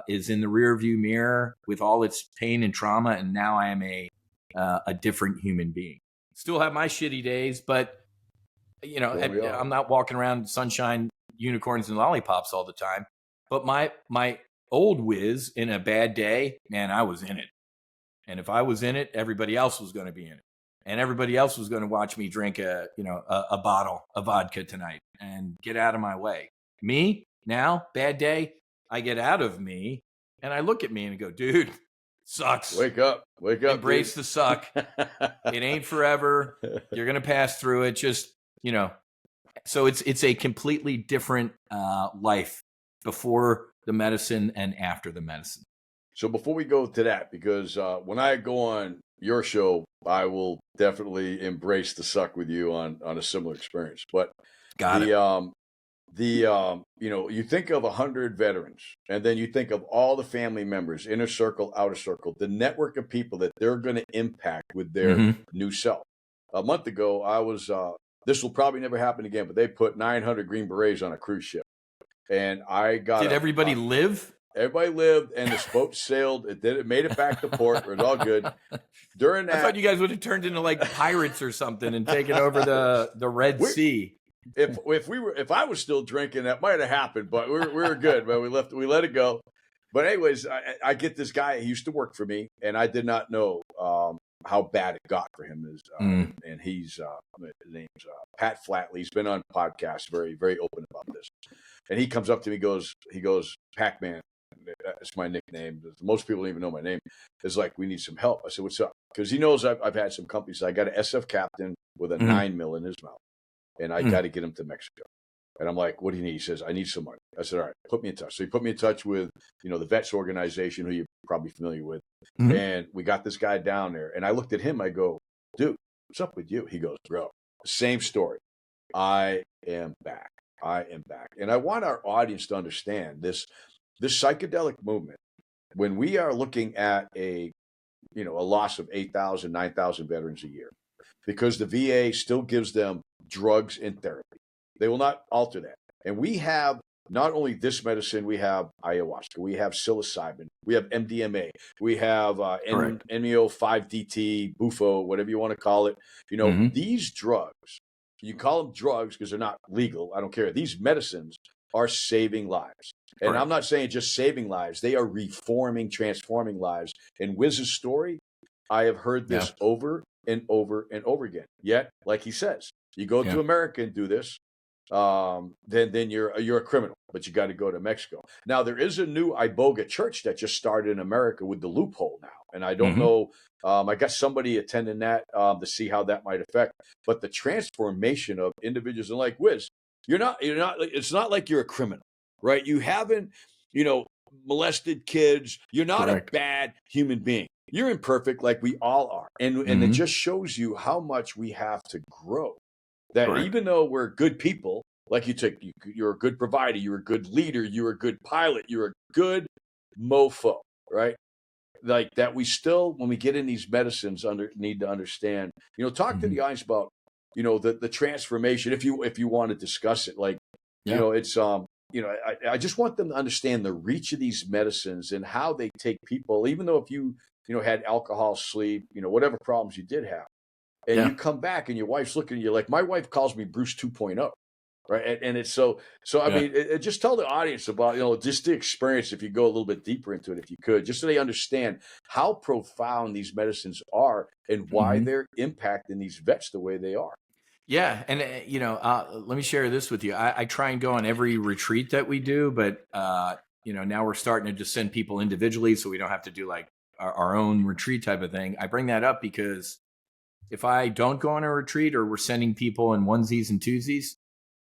is in the rearview mirror with all its pain and trauma, and now I am a different human being. Still have my shitty days, but I'm not walking around sunshine, unicorns, and lollipops all the time. But my old Wiz, in a bad day, man, I was in it. And if I was in it, everybody else was going to be in it, and everybody else was going to watch me drink a bottle of vodka tonight and get out of my way. Me now, bad day. I get out of me and I look at me and go, dude, sucks. Wake up. Embrace the suck. It ain't forever. You're going to pass through it. Just, so it's a completely different life before the medicine and after the medicine. So before we go to that, because when I go on your show, I will definitely embrace the suck with you on a similar experience. But you think of 100 veterans, and then you think of all the family members, inner circle, outer circle, the network of people that they're going to impact with their new self. A month ago, I was, this will probably never happen again, but they put 900 Green Berets on a cruise ship. And I got Did everybody live? Everybody lived, and the boat sailed. It made it back to port. It was all good. During that, I thought you guys would have turned into like pirates or something and taken over the Red Sea. if I was still drinking, that might have happened, but we were good, man. We let it go. But anyways, I get this guy. He used to work for me, and I did not know how bad it got for him. And he's his name's Pat Flatley. He's been on podcasts, very very open about this. And he comes up to me, he goes, Pac-Man. That's my nickname. Most people don't even know my name. Is like, we need some help. I said, what's up? Because he knows I've had some companies. I got an SF captain with a 9 mil in his mouth, and I got to get him to Mexico. And I'm like, what do you need? He says, I need some money. I said, all right, put me in touch. So he put me in touch with, the Vets organization, who you're probably familiar with. And we got this guy down there. And I looked at him. I go, dude, what's up with you? He goes, bro, same story. I am back. And I want our audience to understand this psychedelic movement. When we are looking at a loss of 8,000, 9,000 veterans a year, because the VA still gives them drugs and therapy. They will not alter that. And we have not only this medicine, we have ayahuasca, we have psilocybin, we have MDMA, we have NEO5DT, Bufo, whatever you want to call it. These drugs, you call them drugs because they're not legal. I don't care. These medicines are saving lives. And Correct. I'm not saying just saving lives. They are reforming, transforming lives. And Wiz's story, I have heard this over and over and over again. Yet, like he says, you go to America and do this, then you're a criminal, but you got to go to Mexico. Now, there is a new Iboga church that just started in America with the loophole now. And I don't know, I got somebody attending that to see how that might affect. But the transformation of individuals, and like Wiz, you're not, it's not like you're a criminal, right? You haven't, molested kids. You're not a bad human being. You're imperfect like we all are. And it just shows you how much we have to grow. That even though we're good people, like you're a good provider, you're a good leader, you're a good pilot, you're a good mofo, right? Like that we still, when we get in these medicines, need to understand, talk to the audience about, the transformation, if you want to discuss it, like, it's, I just want them to understand the reach of these medicines and how they take people, even though if you had alcohol, sleep, whatever problems you did have, and you come back and your wife's looking at you like, my wife calls me Bruce 2.0, right? And it's so I mean, just tell the audience about, just the experience, if you go a little bit deeper into it, if you could, just so they understand how profound these medicines are and why they're impacting these vets the way they are. Yeah. And, let me share this with you. I try and go on every retreat that we do, but, now we're starting to just send people individually so we don't have to do like our own retreat type of thing. I bring that up because if I don't go on a retreat or we're sending people in onesies and twosies,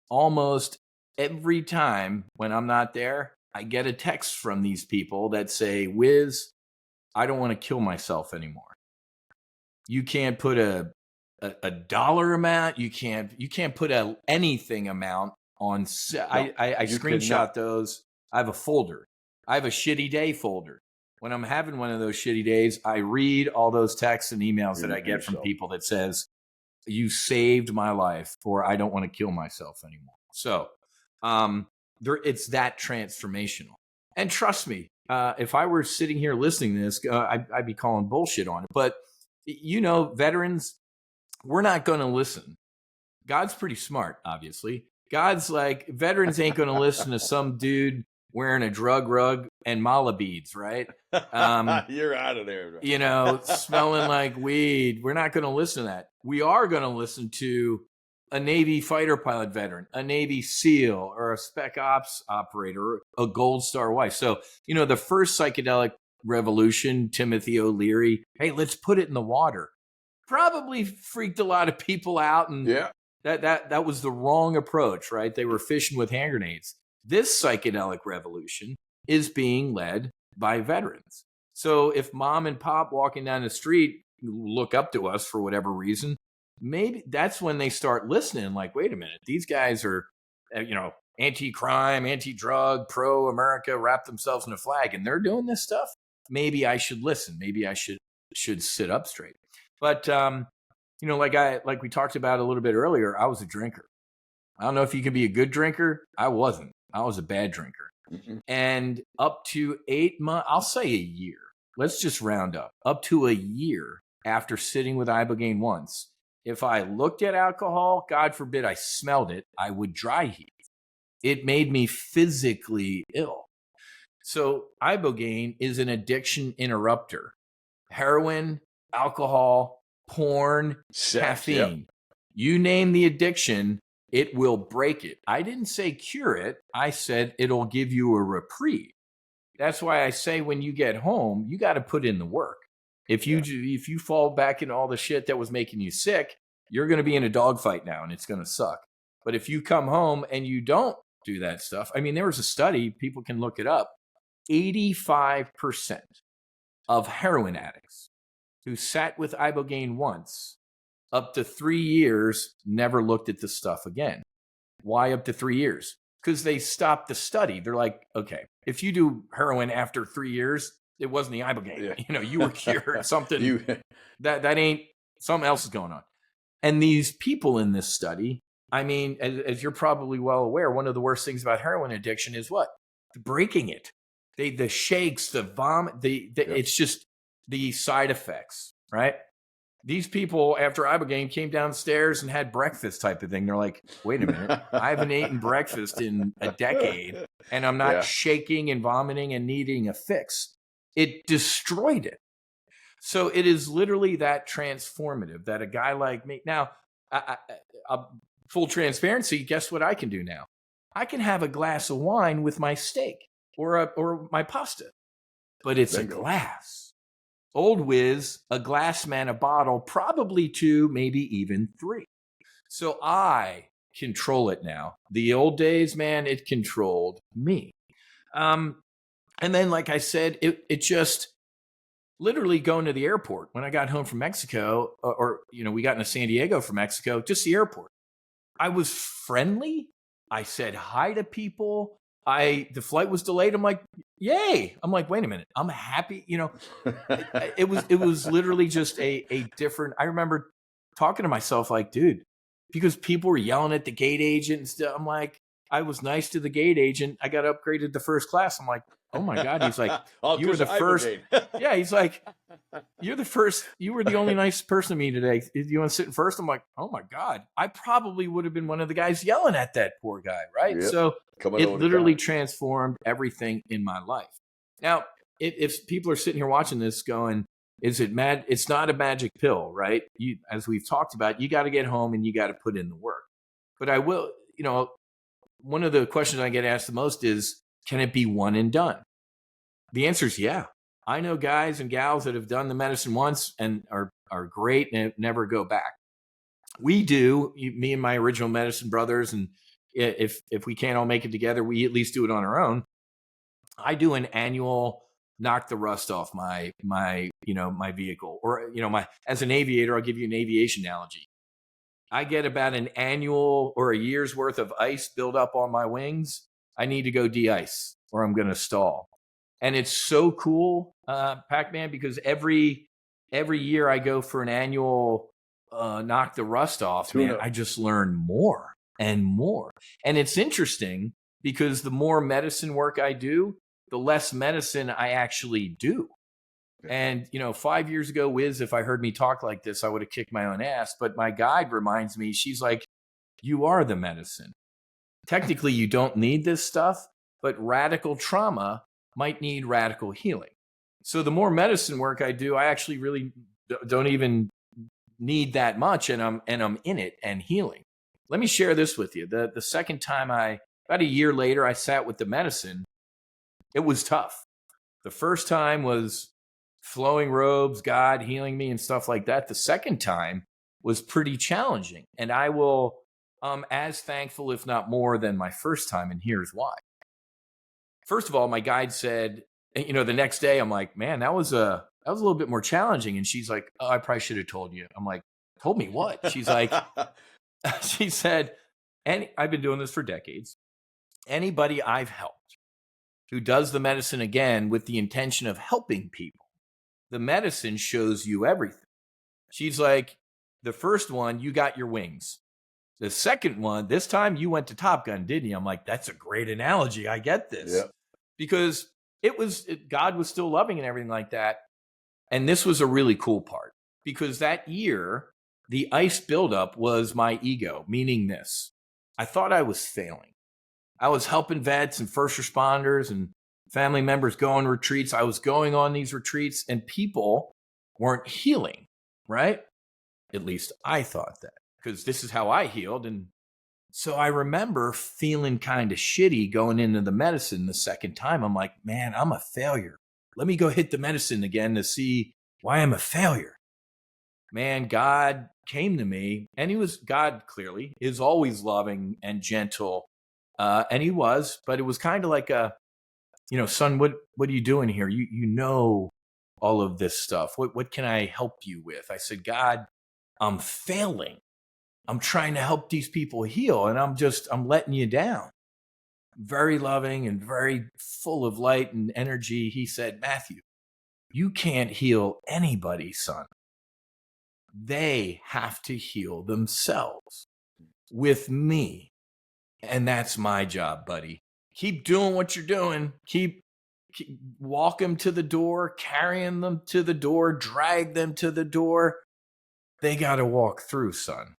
almost every time when I'm not there, I get a text from these people that say, Wiz, I don't want to kill myself anymore. You can't put a dollar amount. You can't put anything amount on. I screenshot those. I have a folder. I have a shitty day folder. When I'm having one of those shitty days, I read all those texts and emails that I get from people that says, you saved my life, or I don't want to kill myself anymore. So it's that transformational. And trust me, if I were sitting here listening to this, I'd be calling bullshit on it. But, veterans, we're not going to listen. God's pretty smart, obviously. God's like, veterans ain't going to listen to some dude wearing a drug rug and mala beads, right? You're out of there. Right? Smelling like weed. We're not going to listen to that. We are going to listen to a Navy fighter pilot veteran, a Navy SEAL, or a Spec Ops operator, a Gold Star wife. So, the first psychedelic revolution, Timothy O'Leary, hey, let's put it in the water, probably freaked a lot of people out. And that was the wrong approach, right? They were fishing with hand grenades. This psychedelic revolution is being led by veterans. So if mom and pop walking down the street look up to us for whatever reason, maybe that's when they start listening. Like, wait a minute, these guys are, anti-crime, anti-drug, pro-America, wrap themselves in a flag, and they're doing this stuff. Maybe I should listen. Maybe I should sit up straight. But like we talked about a little bit earlier, I was a drinker. I don't know if you can be a good drinker. I wasn't. I was a bad drinker. And up to 8 months, I'll say a year. Let's just round up to a year after sitting with Ibogaine once If I looked at alcohol, God forbid I smelled it, I would dry heave. It made me physically ill. So Ibogaine is an addiction interrupter. Heroin, alcohol, porn, Sex, caffeine. yep. You name the addiction, it will break it. I didn't say cure it. I said it'll give you a reprieve. That's why I say when you get home, you got to put in the work. If you fall back into all the shit that was making you sick, you're going to be in a dogfight now and it's going to suck. But if you come home and you don't do that stuff, I mean, there was a study, people can look it up. 85% of heroin addicts who sat with Ibogaine once, up to 3 years, never looked at the stuff again. Why up to 3 years? Because they stopped the study. They're like, okay, if you do heroin after 3 years, it wasn't the Ibogaine. Yeah. You were cured. Something that ain't, something else is going on. And these people in this study, I mean, as you're probably well aware, one of the worst things about heroin addiction is what? Breaking it. The shakes, the vomit, it's just the side effects, right? These people, after Ibogaine, came downstairs and had breakfast type of thing. They're like, wait a minute, I haven't eaten breakfast in a decade, and I'm not shaking and vomiting and needing a fix. It destroyed it. So it is literally that transformative that a guy like me, now, full transparency, guess what I can do now? I can have a glass of wine with my steak or my pasta, but it's a glass. Old Wiz, a glass man, a bottle, probably 2, maybe even 3. So I control it now. The old days, man, it controlled me. And then, like I said, it just literally going to the airport when I got home from Mexico, or we got into San Diego from Mexico, just the airport. I was friendly. I said hi to people. The flight was delayed. I'm like, yay. I'm like, wait a minute. I'm happy. It was literally just a different, I remember talking to myself like, dude, because people were yelling at the gate agent and stuff. I'm like, I was nice to the gate agent. I got upgraded to first class. I'm like, oh my God. He's like, you were the first. Yeah. He's like, you're the first. You were the only nice person to me today. You want to sit in first? I'm like, oh my God. I probably would have been one of the guys yelling at that poor guy. Right. Yep. So it literally transformed everything in my life. Now, if people are sitting here watching this going, is it mad? It's not a magic pill, right? As we've talked about, you got to get home and you got to put in the work. But I will, one of the questions I get asked the most is, can it be one and done? The answer is yeah. I know guys and gals that have done the medicine once and are great and never go back. We do, me and my original medicine brothers, and if we can't all make it together, we at least do it on our own. I do an annual knock the rust off my vehicle, or as an aviator, I'll give you an aviation analogy. I get about an annual or a year's worth of ice build up on my wings. I need to go de-ice or I'm going to stall. And it's so cool, Pac-Man, because every year I go for an annual knock the rust off, man, I just learn more and more. And it's interesting because the more medicine work I do, the less medicine I actually do. And, 5 years ago, Wiz, if I heard me talk like this, I would have kicked my own ass. But my guide reminds me, she's like, you are the medicine. Technically, you don't need this stuff, but radical trauma might need radical healing. So the more medicine work I do, I actually really don't even need that much. And I'm in it and healing. Let me share this with you. The second time about a year later, I sat with the medicine. It was tough. The first time was flowing robes, God healing me and stuff like that. The second time was pretty challenging. And I will, as thankful, if not more, than my first time. And here's why. First of all, my guide said, the next day, I'm like, man, that was a little bit more challenging. And she's like, oh, I probably should have told you. I'm like, told me what? She's like, she said, and I've been doing this for decades. Anybody I've helped who does the medicine again with the intention of helping people, the medicine shows you everything. She's like, the first one, you got your wings. The second one, this time you went to Top Gun, didn't you? I'm like, that's a great analogy. I get this. Yep. Because God was still loving and everything like that. And this was a really cool part because that year The ice buildup was my ego, meaning this. I thought I was failing. I was helping vets and first responders and family members go on retreats. I was going on these retreats and people weren't healing, right? At least I thought that, because this is how I healed. And so I remember feeling kind of shitty going into the medicine the second time. I'm like, man, I'm a failure. Let me go hit the medicine again to see why I'm a failure. Man, God came to me, and God clearly is always loving and gentle. And he was, but it was kind of like son, what are you doing here? You know all of this stuff. What can I help you with? I said, God, I'm failing. I'm trying to help these people heal, and I'm letting you down. Very loving and very full of light and energy. He said, Matthew, you can't heal anybody, son. They have to heal themselves with me. And that's my job, buddy. Keep doing what you're doing. Keep walk them to the door, carrying them to the door, drag them to the door. They got to walk through, son.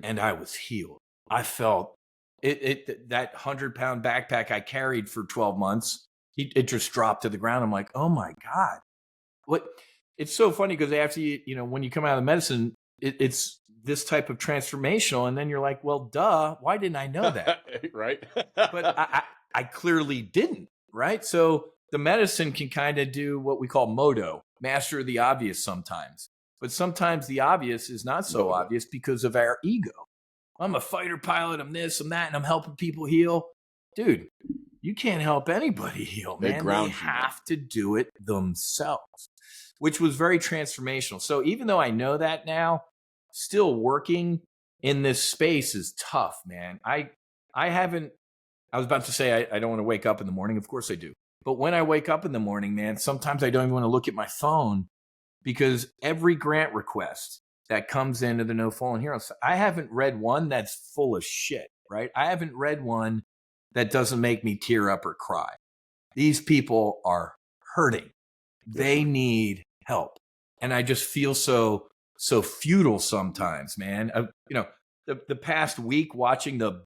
And I was healed. I felt that 100-pound backpack I carried for 12 months, it just dropped to the ground. I'm like, oh my God. What? It's so funny because after when you come out of medicine, it's this type of transformational. And then you're like, well, duh, why didn't I know that? Right. But I clearly didn't, right? So the medicine can kind of do what we call modo, master the obvious sometimes. But sometimes the obvious is not so obvious because of our ego. I'm a fighter pilot, I'm this, I'm that, and I'm helping people heal. Dude, you can't help anybody heal, man. They have to do it themselves, which was very transformational. So even though I know that now, still working in this space is tough, man. I was about to say I don't want to wake up in the morning. Of course I do. But when I wake up in the morning, man, sometimes I don't even want to look at my phone because every grant request that comes into the No Fallen Heroes, I haven't read one that's full of shit, right? I haven't read one that doesn't make me tear up or cry. These people are hurting. They need help. And I just feel so futile sometimes, man. The past week watching the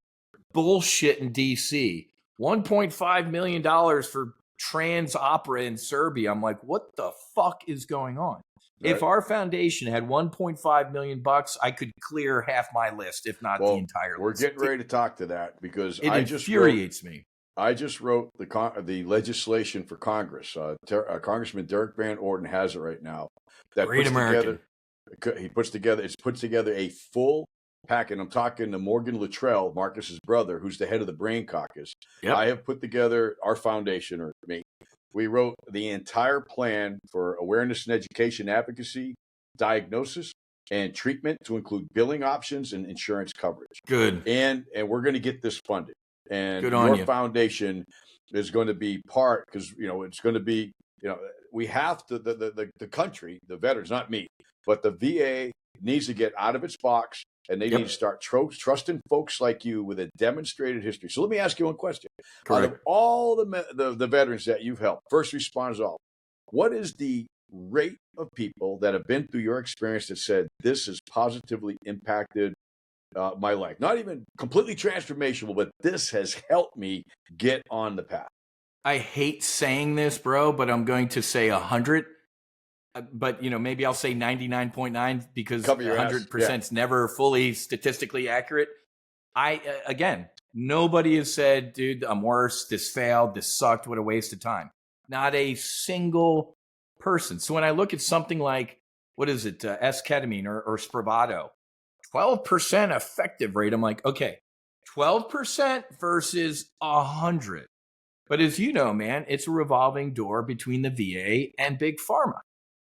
bullshit in DC, $1.5 million for trans opera in Serbia. I'm like, what the fuck is going on? Right. If our foundation had $1.5 million, I could clear half my list, if not the entire list. We're getting ready to talk to that because it infuriates me. I just wrote the legislation for Congress. Congressman Derek Van Orden has it right now. That Great American. Puts together a full packet. I'm talking to Morgan Luttrell, Marcus's brother, who's the head of the Brain Caucus. Yep. I have put together our foundation, or me. We wrote the entire plan for awareness and education advocacy, diagnosis, and treatment to include billing options and insurance coverage. Good. And we're going to get this funded. And good on your foundation is going to be part, because it's going to be, we have to, the country, the veterans, not me, but the VA needs to get out of its box, and they need to start trusting folks like you with a demonstrated history. So let me ask you one question. Correct. Out of all the veterans that you've helped, first responders, all, what is the rate of people that have been through your experience that said this has positively impacted my life? Not even completely transformational, but this has helped me get on the path. I hate saying this, bro, but I'm going to say 100. But, maybe I'll say 99.9 because 100% is never fully statistically accurate. Again, nobody has said, dude, I'm worse. This failed. This sucked. What a waste of time. Not a single person. So when I look at something like, what is it, S-ketamine or Spravato, 12% effective rate, I'm like, okay, 12% versus 100. But as you know, man, it's a revolving door between the VA and Big Pharma.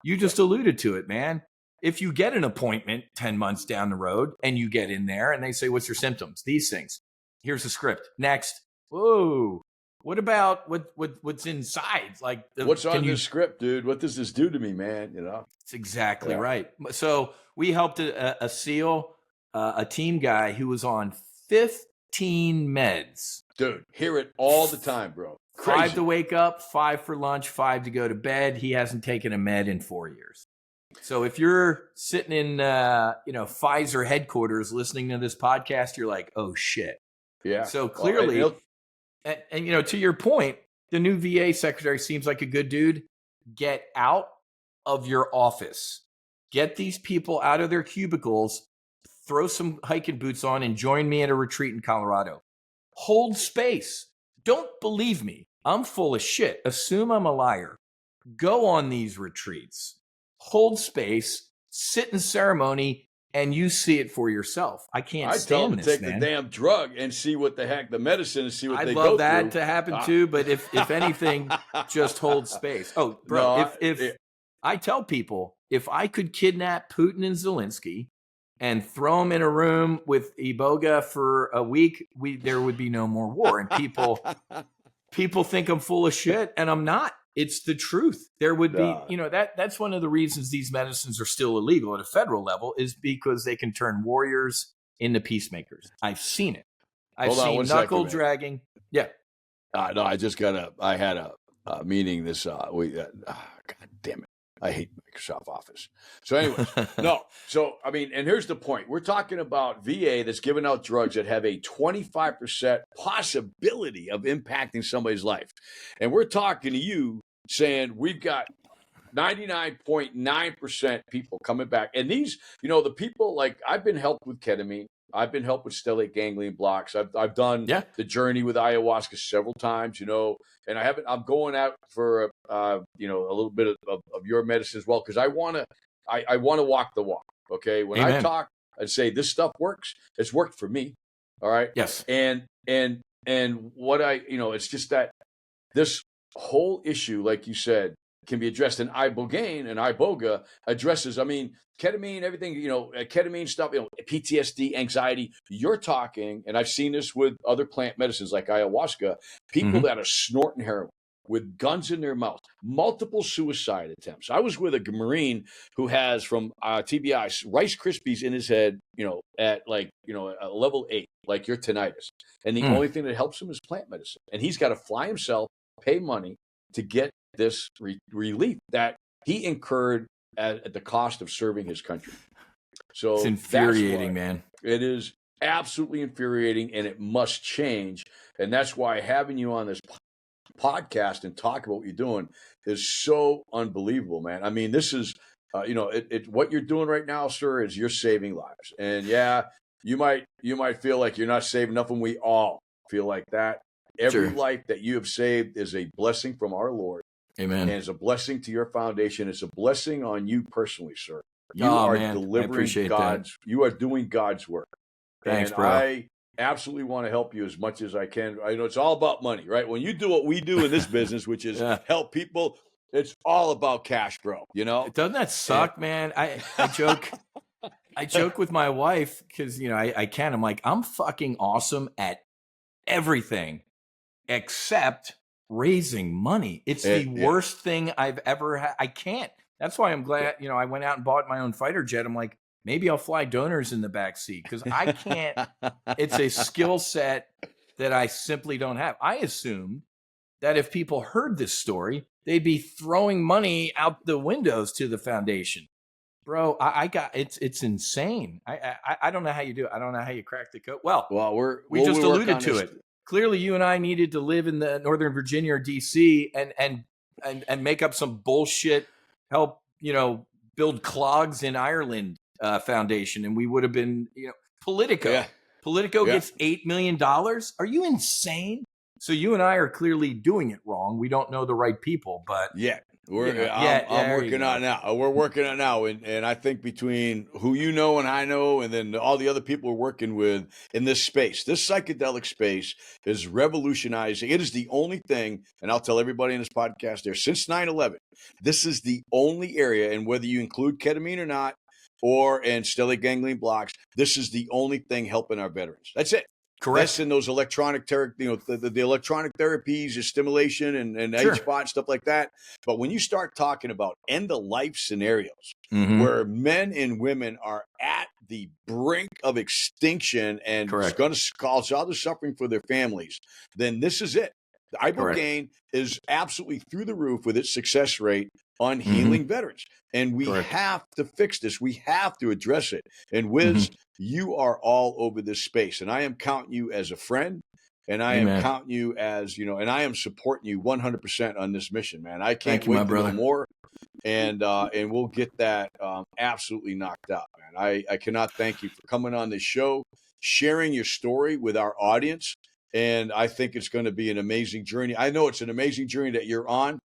You just alluded to it, man. If you get an appointment 10 months down the road and you get in there and they say, what's your symptoms? These things. Here's the script. Next. Whoa. What about what's inside? Like, what's on this script, dude? What does this do to me, man? It's exactly right. So we helped a SEAL, a team guy who was on 15 meds. Dude, hear it all the time, bro. Crazy. 5 to wake up, 5 for lunch, 5 to go to bed. He hasn't taken a med in 4 years. So if you're sitting in, Pfizer headquarters listening to this podcast, you're like, oh shit. Yeah. So Well, clearly, and to your point, the new VA secretary seems like a good dude. Get out of your office. Get these people out of their cubicles, throw some hiking boots on, and join me at a retreat in Colorado. Hold space. Don't believe me. I'm full of shit. Assume I'm a liar. Go on these retreats. Hold space, sit in ceremony, and you see it for yourself. I can't tell them stand to this, take man. the damn drug and see what the heck the medicine and see what I'd they love go that through. to happen too, but if anything, just hold space. Oh, bro, No, if I tell people, if I could kidnap Putin and Zelensky and throw them in a room with Iboga for a week, there would be no more war. And people think I'm full of shit, and I'm not. It's the truth. There would be, that's one of the reasons these medicines are still illegal at a federal level, is because they can turn warriors into peacemakers. I've seen it. I've seen knuckle dragging. Yeah. No, I had a meeting this God damn it. I hate Microsoft Office. So anyways, no. So, I mean, and here's the point. We're talking about VA that's giving out drugs that have a 25% possibility of impacting somebody's life. And we're talking to you saying we've got 99.9% people coming back. And these, the people, like, I've been helped with ketamine. I've been helped with stellate ganglion blocks. I've done the journey with ayahuasca several times, and I'm going out for, a little bit of your medicine as well. Cause I want to walk the walk. Okay. When I talk and say this stuff works, it's worked for me. All right. Yes. And what it's just that this whole issue, like you said, can be addressed in Ibogaine, and Iboga addresses, ketamine, everything, ketamine stuff, PTSD, anxiety. You're talking, and I've seen this with other plant medicines like ayahuasca, people that are snorting heroin with guns in their mouth, multiple suicide attempts. I was with a Marine who has from TBI Rice Krispies in his head, at a level 8, like your tinnitus. And the only thing that helps him is plant medicine. And he's got to fly himself, pay money to get this relief that he incurred at the cost of serving his country. So it's infuriating, man. It is absolutely infuriating, and it must change. And that's why having you on this podcast and talk about what you're doing is so unbelievable, man. I mean, this is, what you're doing right now, sir, is you're saving lives. And yeah, you might feel like you're not saving enough, and we all feel like that. Every life that you have saved is a blessing from our Lord. Amen. And it's a blessing to your foundation. It's a blessing on you personally, sir. You are delivering you are doing God's work. Thanks, and bro. I absolutely want to help you as much as I can. I know it's all about money, right? When you do what we do in this business, which is help people, it's all about cash, bro. Doesn't that suck, man? I joke. I joke with my wife because, I'm like, I'm fucking awesome at everything except raising money. It's the worst thing I've ever had. I can't. That's why I'm glad, I went out and bought my own fighter jet. I'm like, maybe I'll fly donors in the back seat because I can't. It's a skill set that I simply don't have. I assumed that if people heard this story, they'd be throwing money out the windows to the foundation. Bro, it's insane. I don't know how you do it. I don't know how you crack the code. Well, we just alluded to it. Clearly, you and I needed to live in the Northern Virginia or DC and make up some bullshit, help, build clogs in Ireland foundation. And we would have been, Politico. Yeah. Politico gets $8 million. Are you insane? So you and I are clearly doing it wrong. We don't know the right people, but I'm working on it now. We're working on it now. And I think between who you know and I know, and then all the other people we're working with in this space, this psychedelic space is revolutionizing. It is the only thing, and I'll tell everybody in this podcast there, since 9/11, this is the only area, and whether you include ketamine or not, and stellate ganglion blocks, this is the only thing helping our veterans. That's it. Correct. This and those electronic, the electronic therapies, your stimulation and H-spot, stuff like that. But when you start talking about end-of-life scenarios where men and women are at the brink of extinction and it's going to cause other suffering for their families, then this is it. The Ibogaine is absolutely through the roof with its success rate on healing veterans. And we Correct. have to fix this. We have to address it. And Wiz, you are all over this space. And I am counting you as a friend. And I am counting you as, and I am supporting you 100% on this mission, man. I can't wait to know more. And we'll get that absolutely knocked out, man. I cannot thank you for coming on this show, sharing your story with our audience. And I think it's going to be an amazing journey. I know it's an amazing journey that you're on.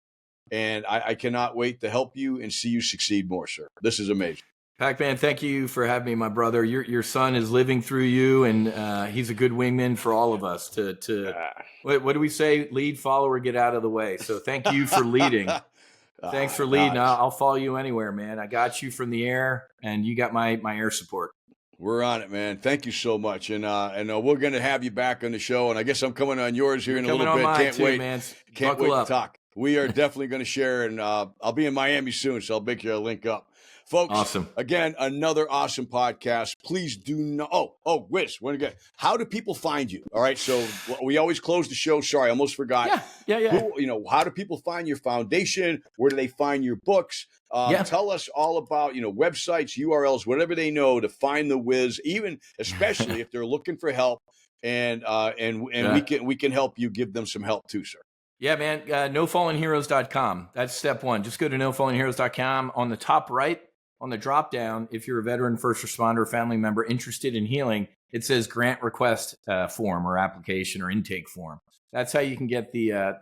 And I cannot wait to help you and see you succeed more, sir. This is amazing. Pac-Man, thank you for having me, my brother. Your son is living through you, and he's a good wingman for all of us. What do we say? Lead, follow, or get out of the way. So thank you for leading. Thanks for leading. Nice. I'll follow you anywhere, man. I got you from the air, and you got my air support. We're on it, man. Thank you so much, and we're going to have you back on the show. And I guess I'm coming on yours here in a little bit. Can't wait, man. Can't wait to talk. We are definitely going to share, and I'll be in Miami soon, so I'll make sure I link up. Folks, awesome. Again, another awesome podcast. Please do not. Oh, Wiz, how do people find you? All right, so we always close the show. Sorry, I almost forgot. Yeah. How do people find your foundation? Where do they find your books? Tell us all about, websites, URLs, whatever they know to find the Wiz, even especially if they're looking for help, and we can help you give them some help too, sir. Yeah, man. NoFallenHeroes.com. That's step one. Just go to NoFallenHeroes.com. On the top right, on the drop down, if you're a veteran, first responder, or family member interested in healing, it says grant request form or application or intake form. That's how you can get the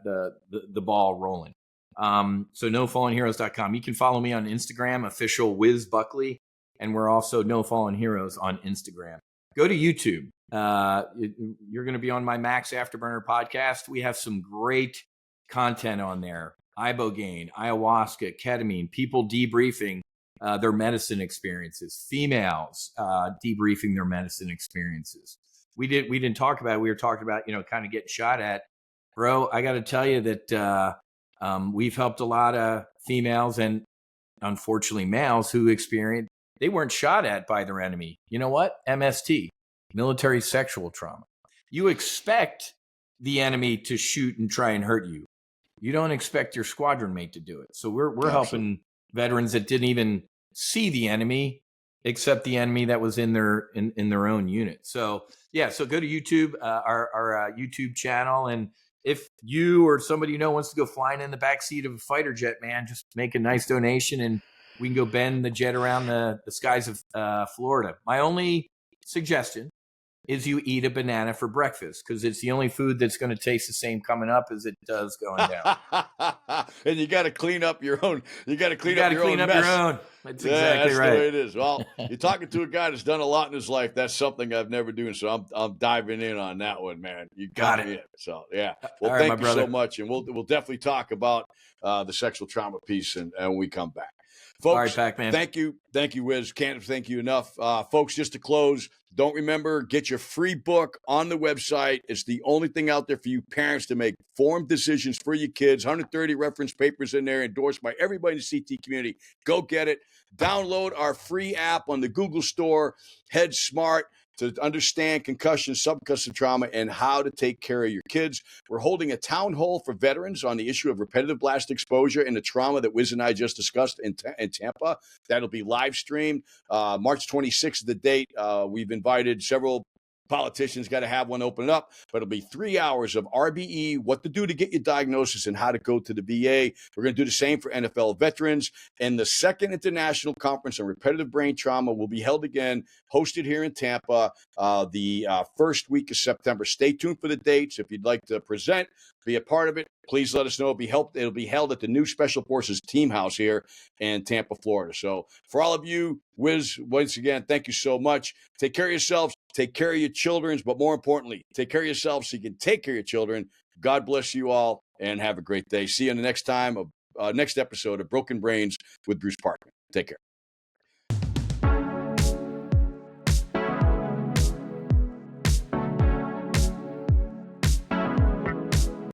ball rolling. So NoFallenHeroes.com. You can follow me on Instagram, official Wiz Buckley, and we're also No Fallen Heroes on Instagram. Go to YouTube. You're going to be on my Max Afterburner podcast. We have some great content on there. Ibogaine, ayahuasca, ketamine, people debriefing their medicine experiences, females debriefing their medicine experiences. We didn't talk about it. We were talking about, kind of getting shot at. Bro, I got to tell you that we've helped a lot of females and unfortunately males who experienced, they weren't shot at by their enemy. You know what? MST. Military sexual trauma. You expect the enemy to shoot and try and hurt you. You don't expect your squadron mate to do it. So we're helping veterans that didn't even see the enemy, except the enemy that was in their own unit. So so go to YouTube, our YouTube channel, and if you or somebody wants to go flying in the backseat of a fighter jet, man, just make a nice donation and we can go bend the jet around the skies of Florida. My only suggestion is you eat a banana for breakfast because it's the only food that's going to taste the same coming up as it does going down. And you got to clean up your own. You got to clean up your own. That's exactly right. That's the way it is. Well, you're talking to a guy that's done a lot in his life. That's something I've never done. So I'm diving in on that one, man. You got it. So yeah. Well, thank you so much, and we'll definitely talk about the sexual trauma piece and when we come back. Folks, all right, Pac-Man. Thank you, Wiz. Can't thank you enough. Folks, just to close, don't remember, get your free book on the website. It's the only thing out there for you parents to make informed decisions for your kids. 130 reference papers in there, endorsed by everybody in the CT community. Go get it. Download our free app on the Google Store, Head Smart, to understand concussion, subconcussive trauma, and how to take care of your kids. We're holding a town hall for veterans on the issue of repetitive blast exposure and the trauma that Wiz and I just discussed in Tampa. That'll be live streamed. March 26th is the date. We've invited several politicians, got to have one open up, but it'll be 3 hours of RBE, what to do to get your diagnosis and how to go to the VA. We're going to do the same for NFL veterans. And the second international conference on repetitive brain trauma will be held again, hosted here in Tampa, the first week of September. Stay tuned for the dates. If you'd like to present, be a part of it, please let us know. It'll be held at the new Special Forces Team House here in Tampa, Florida. So for all of you, Wiz, once again, thank you so much. Take care of yourselves, take care of your children, but more importantly, take care of yourself so you can take care of your children. God bless you all and have a great day. See you in the next episode of Broken Brains with Bruce Parkman. Take care.